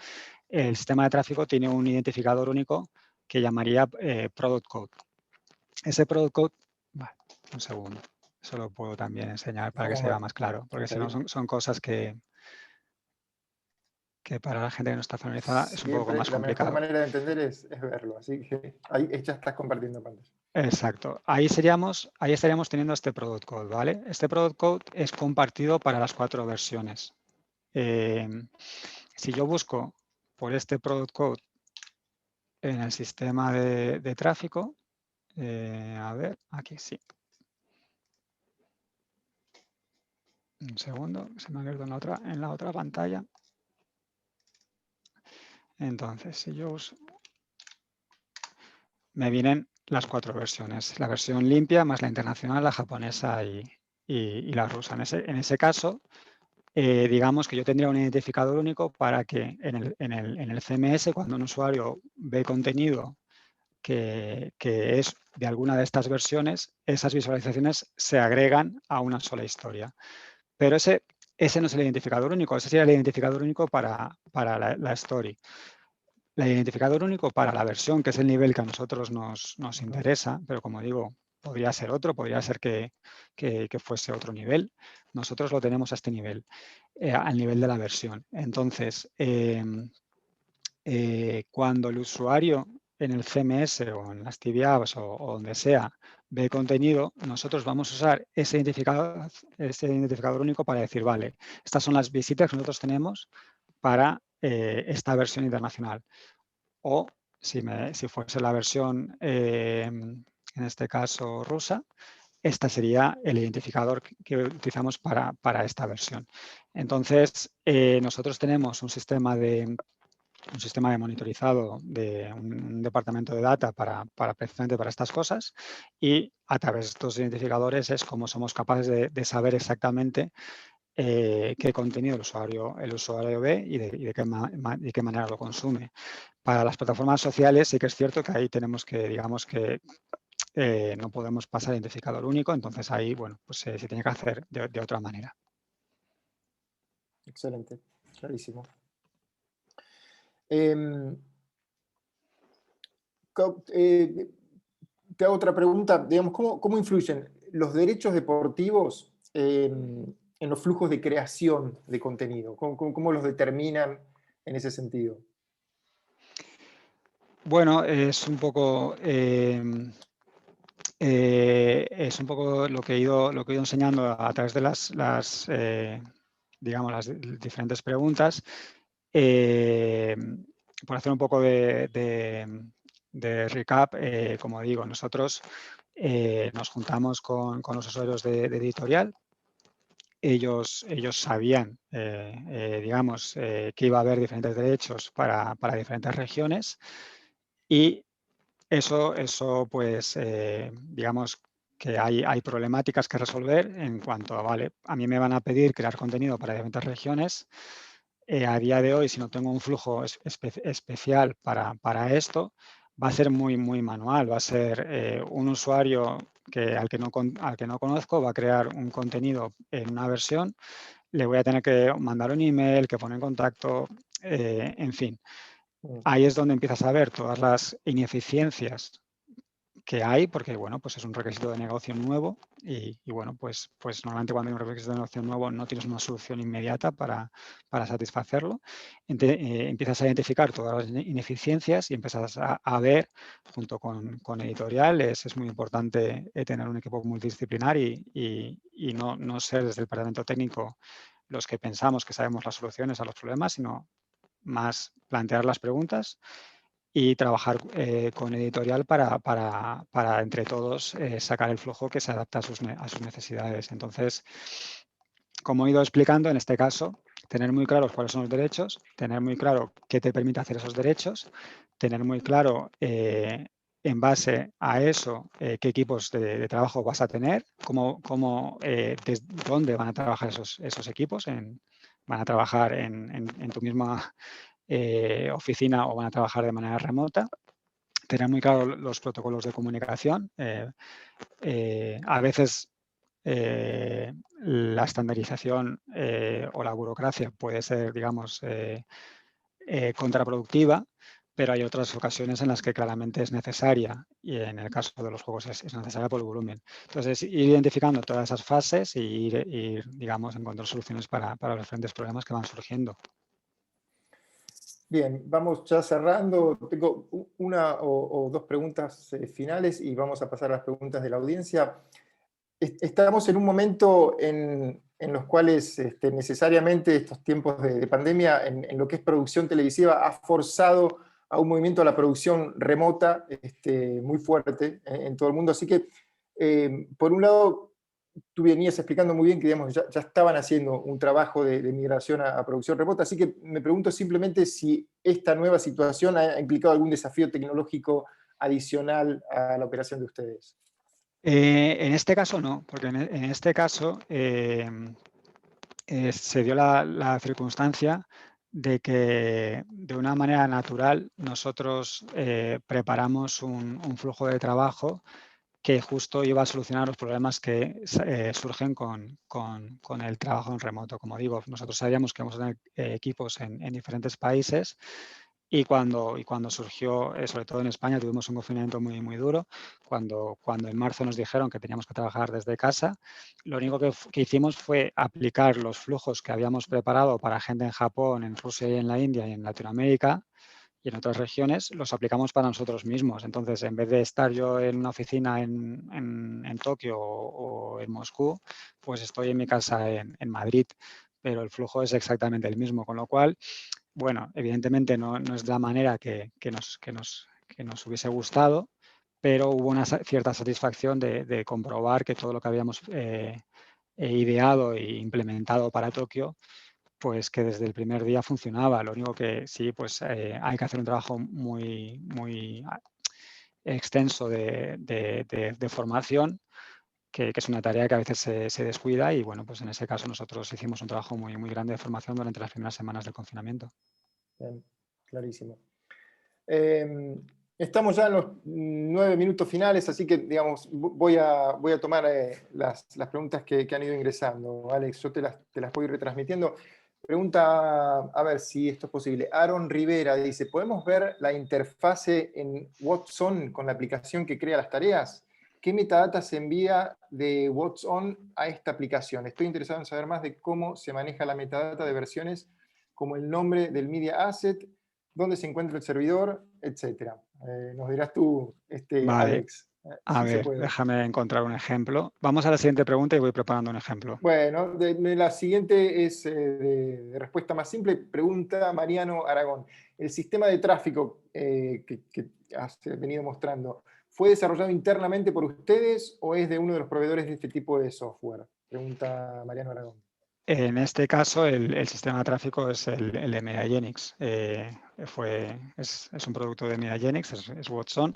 Speaker 2: el sistema de tráfico tiene un identificador único que llamaría Product Code. Ese Product Code, vale, un segundo, eso lo puedo también enseñar para que se vea más claro, porque si no son cosas que para la gente que no está familiarizada es un poco más
Speaker 1: la mejor
Speaker 2: complicado.
Speaker 1: manera de entender es verlo, así que ahí ya estás compartiendo pantalla.
Speaker 2: Exacto. Ahí estaríamos teniendo este Product Code, ¿vale? Este Product Code es compartido para las 4 versiones. Si yo busco por este Product Code en el sistema de tráfico, a ver, aquí sí. Un segundo, se me ha abierto en la otra pantalla. Entonces, si yo uso, me vienen las 4 versiones. La versión limpia más la internacional, la japonesa y la rusa. En ese caso, digamos que yo tendría un identificador único para que en el CMS, cuando un usuario ve contenido que es de alguna de estas versiones, esas visualizaciones se agregan a una sola historia. Pero ese no es el identificador único, ese sería el identificador único para la story. El identificador único para la versión, que es el nivel que a nosotros nos interesa, pero como digo, podría ser otro, podría ser que fuese otro nivel. Nosotros lo tenemos a este nivel, al nivel de la versión. Entonces, cuando el usuario en el CMS o en las TV Apps o donde sea ve contenido, nosotros vamos a usar ese identificador único para decir, vale, estas son las visitas que nosotros tenemos para esta versión internacional. O si fuese la versión, en este caso rusa, este sería el identificador que utilizamos para esta versión. Entonces, nosotros tenemos un sistema de monitorizado de un departamento de data precisamente para estas cosas, y a través de estos identificadores es como somos capaces de saber exactamente qué contenido el usuario ve y de qué manera lo consume. Para las plataformas sociales sí que es cierto que ahí tenemos que, digamos que no podemos pasar identificador único, entonces ahí, bueno, pues se tiene que hacer de otra manera.
Speaker 1: Excelente, clarísimo. Em, te hago otra pregunta, digamos, ¿cómo influyen los derechos deportivos en los flujos de creación de contenido? ¿Cómo los determinan en ese sentido?
Speaker 2: Bueno, es un poco lo que he ido enseñando a través de digamos, las diferentes preguntas. Por hacer un poco de recap, como digo, nosotros nos juntamos con los usuarios de editorial. Ellos sabían, digamos, que iba a haber diferentes derechos para diferentes regiones y eso pues, digamos que hay problemáticas que resolver en cuanto a, vale, a mí me van a pedir crear contenido para diferentes regiones. A día de hoy, si no tengo un flujo especial para esto, va a ser muy manual. Va a ser un usuario al que no conozco, va a crear un contenido en una versión, le voy a tener que mandar un email, que poner en contacto, en fin. Ahí es donde empiezas a ver todas las ineficiencias que hay, porque bueno, pues es un requisito de negocio nuevo y bueno, pues normalmente cuando hay un requisito de negocio nuevo no tienes una solución inmediata para satisfacerlo. Empiezas a identificar todas las ineficiencias y empiezas a ver, junto con editoriales, es muy importante tener un equipo multidisciplinar y no ser desde el departamento técnico los que pensamos que sabemos las soluciones a los problemas, sino más plantear las preguntas y trabajar con editorial para entre todos sacar el flujo que se adapta a sus necesidades. Entonces, como he ido explicando, en este caso, tener muy claros cuáles son los derechos, tener muy claro qué te permite hacer esos derechos, tener muy claro en base a eso qué equipos de trabajo vas a tener, desde dónde van a trabajar esos equipos, van a trabajar en tu misma oficina o van a trabajar de manera remota. Tener muy claro los protocolos de comunicación. A veces la estandarización o la burocracia puede ser, digamos, contraproductiva, pero hay otras ocasiones en las que claramente es necesaria y en el caso de los juegos es necesaria por el volumen. Entonces, ir identificando todas esas fases y ir digamos, encontrar soluciones para los diferentes problemas que van surgiendo.
Speaker 1: Bien, vamos ya cerrando. Tengo una o dos preguntas finales y vamos a pasar a las preguntas de la audiencia. Estamos en un momento en los cuales necesariamente estos tiempos de pandemia en lo que es producción televisiva ha forzado a un movimiento a la producción remota muy fuerte en todo el mundo. Así que, por un lado, tú venías explicando muy bien que digamos, ya estaban haciendo un trabajo de migración a producción remota, así que me pregunto simplemente si esta nueva situación ha implicado algún desafío tecnológico adicional a la operación de ustedes.
Speaker 2: En este caso no, porque en este caso se dio la circunstancia de que de una manera natural nosotros preparamos un flujo de trabajo que justo iba a solucionar los problemas que surgen con el trabajo en remoto. Como digo, nosotros sabíamos que vamos a tener equipos en diferentes países y cuando surgió, sobre todo en España, tuvimos un confinamiento muy duro. Cuando en marzo nos dijeron que teníamos que trabajar desde casa, lo único que hicimos fue aplicar los flujos que habíamos preparado para gente en Japón, en Rusia y en la India y en Latinoamérica y en otras regiones, los aplicamos para nosotros mismos. Entonces, en vez de estar yo en una oficina en Tokio o en Moscú, pues estoy en mi casa en Madrid, pero el flujo es exactamente el mismo, con lo cual, bueno, evidentemente no es de la manera que nos hubiese gustado, pero hubo una cierta satisfacción de comprobar que todo lo que habíamos ideado e implementado para Tokio, pues que desde el primer día funcionaba. Lo único que sí, pues hay que hacer un trabajo muy extenso de formación, que es una tarea que a veces se descuida y, bueno, pues en ese caso nosotros hicimos un trabajo muy, muy grande de formación durante las primeras semanas del confinamiento.
Speaker 1: Bien, clarísimo. Estamos ya en los 9 minutos finales, así que, digamos, voy a tomar las preguntas que han ido ingresando. Alex, yo te las voy retransmitiendo. Pregunta, a ver si esto es posible. Aaron Rivera dice, ¿podemos ver la interfase en Watson con la aplicación que crea las tareas? ¿Qué metadata se envía de Watson a esta aplicación? Estoy interesado en saber más de cómo se maneja la metadata de versiones como el nombre del media asset, dónde se encuentra el servidor, etcétera. Nos dirás tú,
Speaker 2: Vale.
Speaker 1: Alex,
Speaker 2: A
Speaker 1: si se
Speaker 2: ver,
Speaker 1: puede.
Speaker 2: déjame encontrar un ejemplo. Vamos a la siguiente pregunta y voy preparando un ejemplo.
Speaker 1: Bueno, la siguiente es de respuesta más simple. Pregunta Mariano Aragón. ¿El sistema de tráfico que has venido mostrando fue desarrollado internamente por ustedes o es de uno de los proveedores de este tipo de software? Pregunta Mariano Aragón.
Speaker 2: En este caso, el sistema de tráfico es el de Mediagenix. Es un producto de Mediagenix, es Watson.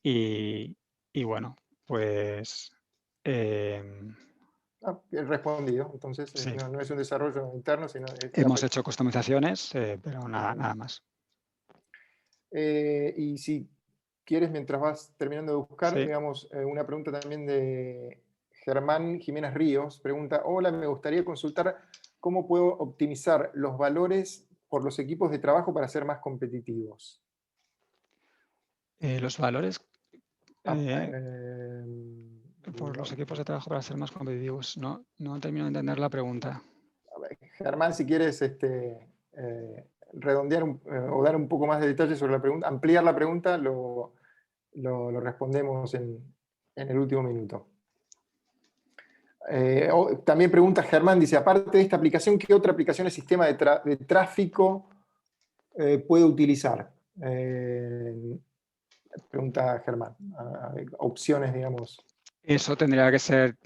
Speaker 2: Y bueno, pues
Speaker 1: Respondido. Entonces,
Speaker 2: sí,
Speaker 1: no es un desarrollo interno, sino
Speaker 2: hemos hecho customizaciones, pero nada más.
Speaker 1: Y si quieres, mientras vas terminando de buscar,
Speaker 2: Sí.
Speaker 1: digamos, una pregunta también de Germán Jiménez Ríos. Pregunta, hola, me gustaría consultar cómo puedo optimizar los valores por los equipos de trabajo para ser más competitivos.
Speaker 2: Los valores
Speaker 1: Ah,
Speaker 2: por los
Speaker 1: digo,
Speaker 2: equipos de trabajo para ser más competitivos. No termino de entender la pregunta.
Speaker 1: a ver, Germán, si quieres redondear o dar un poco más de detalles sobre la pregunta, ampliar la pregunta, lo respondemos en el último minuto. También pregunta Germán, dice, aparte de esta aplicación, ¿qué otra aplicación de sistema de tráfico puede utilizar? Pregunta Germán. Opciones, digamos.
Speaker 2: Eso tendría que ser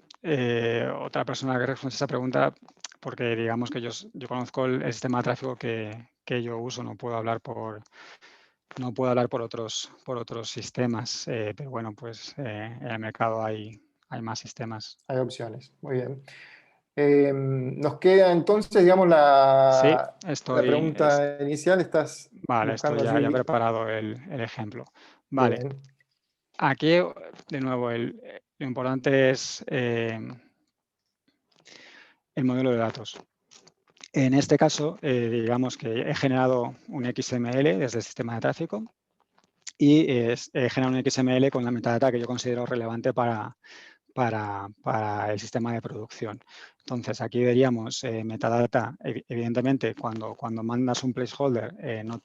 Speaker 2: otra persona que responda esa pregunta, porque digamos que yo conozco el sistema de tráfico que yo uso, no puedo hablar por otros sistemas, pero bueno, pues en el mercado hay más sistemas.
Speaker 1: Hay opciones. Muy bien. Nos queda entonces, digamos,
Speaker 2: Sí,
Speaker 1: la pregunta inicial. Estás
Speaker 2: vale,
Speaker 1: buscando
Speaker 2: estoy
Speaker 1: allí
Speaker 2: ya preparado el ejemplo. Vale,
Speaker 1: Bien.
Speaker 2: aquí de nuevo lo importante es el modelo de datos. En este caso, digamos que he generado un XML desde el sistema de tráfico y he generado un XML con la metadata que yo considero relevante para el sistema de producción. Entonces, aquí veríamos metadata. Evidentemente, cuando mandas un placeholder, no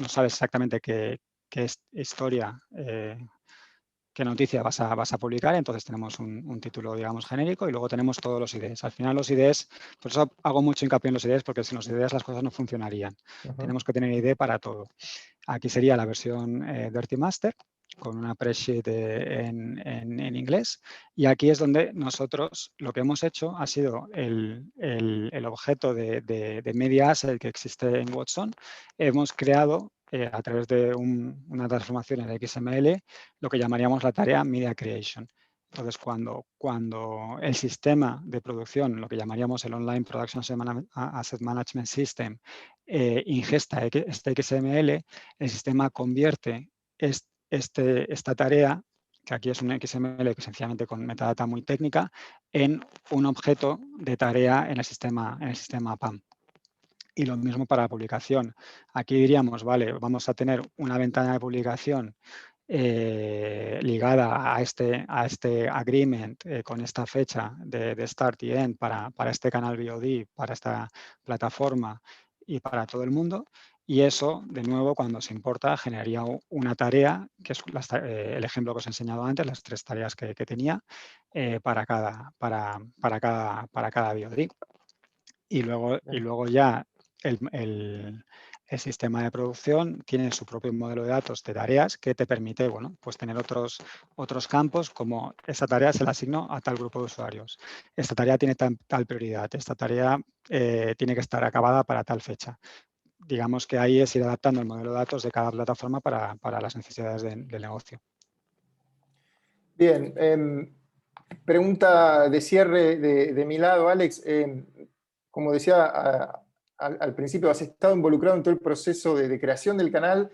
Speaker 2: sabes exactamente qué historia, qué noticia vas a publicar. Entonces, tenemos un título, digamos, genérico y luego tenemos todos los IDs. Al final, los IDs, por eso hago mucho hincapié en los IDs, porque sin los IDs las cosas no funcionarían. Tenemos que tener ID para todo. Aquí sería la versión Dirty Master, con una spreadsheet en inglés. Y aquí es donde nosotros lo que hemos hecho ha sido el objeto de media asset que existe en Watson. Hemos creado a través de una transformación en XML lo que llamaríamos la tarea Media Creation. Entonces, cuando el sistema de producción, lo que llamaríamos el Online Production Asset Management System, ingesta este XML, el sistema convierte esta tarea, que aquí es un XML que sencillamente con metadata muy técnica, en un objeto de tarea en el sistema PAM. Y lo mismo para la publicación. Aquí diríamos, vale, vamos a tener una ventana de publicación ligada a este agreement con esta fecha de start y end para este canal VOD, para esta plataforma y para todo el mundo. Y eso, de nuevo, cuando se importa, generaría una tarea, que es el ejemplo que os he enseñado antes, las 3 tareas que tenía para cada VOD. Y luego ya el sistema de producción tiene su propio modelo de datos de tareas que te permite, bueno, pues tener otros campos como esta tarea se la asigno a tal grupo de usuarios. Esta tarea tiene tal prioridad. Esta tarea tiene que estar acabada para tal fecha. digamos que ahí es ir adaptando el modelo de datos de cada plataforma para las necesidades del negocio.
Speaker 1: Bien, pregunta de cierre de mi lado, Alex. Como decía al principio, has estado involucrado en todo el proceso de creación del canal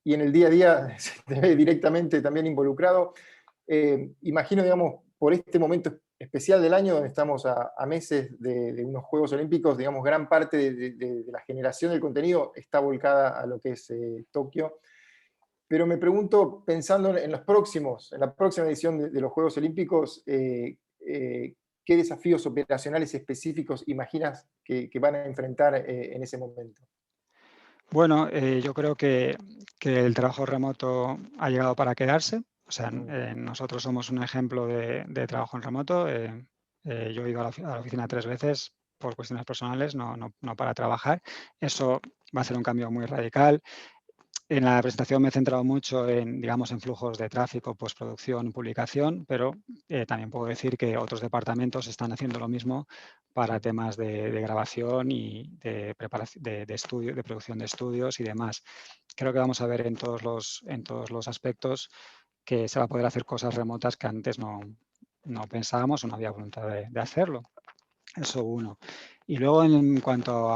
Speaker 1: y en el día a día se te ve directamente también involucrado. Imagino, digamos, por este momento especial del año, donde estamos a meses de unos Juegos Olímpicos, digamos, gran parte de la generación del contenido está volcada a lo que es Tokio. Pero me pregunto, pensando en la próxima edición de los Juegos Olímpicos, ¿qué desafíos operacionales específicos imaginas que van a enfrentar en ese momento?
Speaker 2: Bueno, yo creo que el trabajo remoto ha llegado para quedarse. O sea, nosotros somos un ejemplo de trabajo en remoto. Yo he ido a la oficina 3 veces por cuestiones personales, no para trabajar. Eso va a ser un cambio muy radical. En la presentación me he centrado mucho en, digamos, en flujos de tráfico, postproducción, publicación, pero también puedo decir que otros departamentos están haciendo lo mismo para temas de grabación y de preparación de estudio, de producción de estudios y demás. Creo que vamos a ver en todos los aspectos que se va a poder hacer cosas remotas que antes no pensábamos o no había voluntad de hacerlo. Eso uno. Y luego en cuanto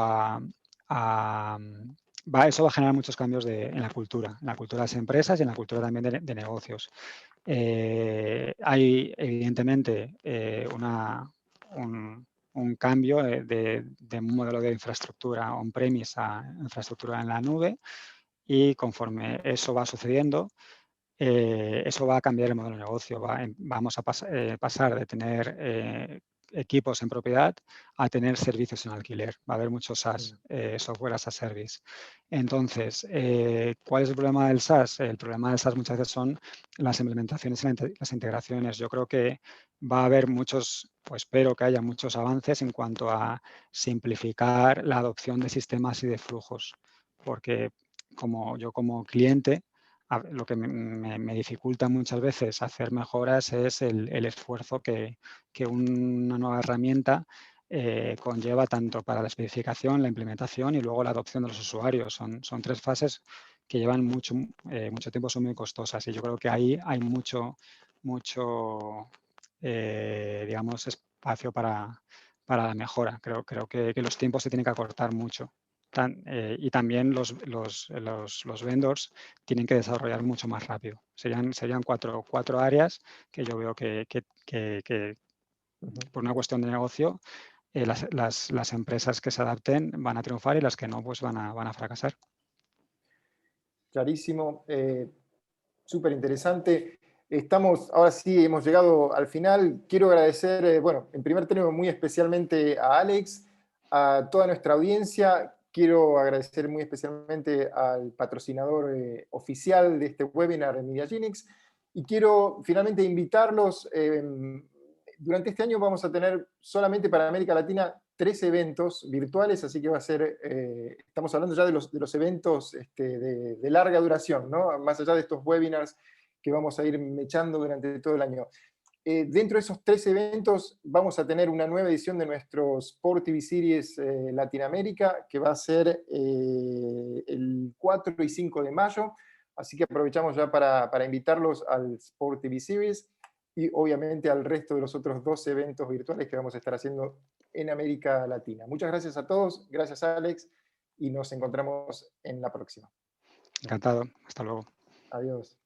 Speaker 2: eso va a generar muchos cambios en la cultura de las empresas y en la cultura también de negocios. Hay evidentemente un cambio de un modelo de infraestructura on-premise a infraestructura en la nube, y conforme eso va sucediendo, eso va a cambiar el modelo de negocio. Vamos a pasar de tener equipos en propiedad a tener servicios en alquiler. Va a haber muchos SaaS, software as a service. Entonces, ¿cuál es el problema del SaaS? El problema del SaaS muchas veces son las implementaciones y las integraciones. Yo creo que va a haber muchos, pues espero que haya muchos avances en cuanto a simplificar la adopción de sistemas y de flujos, porque como cliente, lo que me dificulta muchas veces hacer mejoras es el esfuerzo que una nueva herramienta conlleva, tanto para la especificación, la implementación y luego la adopción de los usuarios. Son 3 fases que llevan mucho tiempo, son muy costosas, y yo creo que ahí hay mucho digamos, espacio para la mejora. Creo que los tiempos se tienen que acortar mucho. Y también los vendors tienen que desarrollar mucho más rápido. Serían cuatro áreas que yo veo que por una cuestión de negocio, las empresas que se adapten van a triunfar y las que no, pues van a fracasar.
Speaker 1: Clarísimo, súper interesante. Ahora sí, hemos llegado al final. Quiero agradecer, bueno, en primer término, muy especialmente a Alex, a toda nuestra audiencia. Quiero agradecer muy especialmente al patrocinador oficial de este webinar, MediaGenix. Y quiero finalmente invitarlos. Durante este año vamos a tener solamente para América Latina 3 eventos virtuales, así que va a ser, estamos hablando ya de los eventos de larga duración, ¿no? Más allá de estos webinars que vamos a ir mechando durante todo el año. Dentro de esos 3 eventos vamos a tener una nueva edición de nuestro Sport TV Series Latinoamérica, que va a ser el 4 y 5 de mayo, así que aprovechamos ya para invitarlos al Sport TV Series y obviamente al resto de los otros 2 eventos virtuales que vamos a estar haciendo en América Latina. Muchas gracias a todos, gracias Alex, y nos encontramos en la próxima.
Speaker 2: Encantado. Hasta luego.
Speaker 1: Adiós.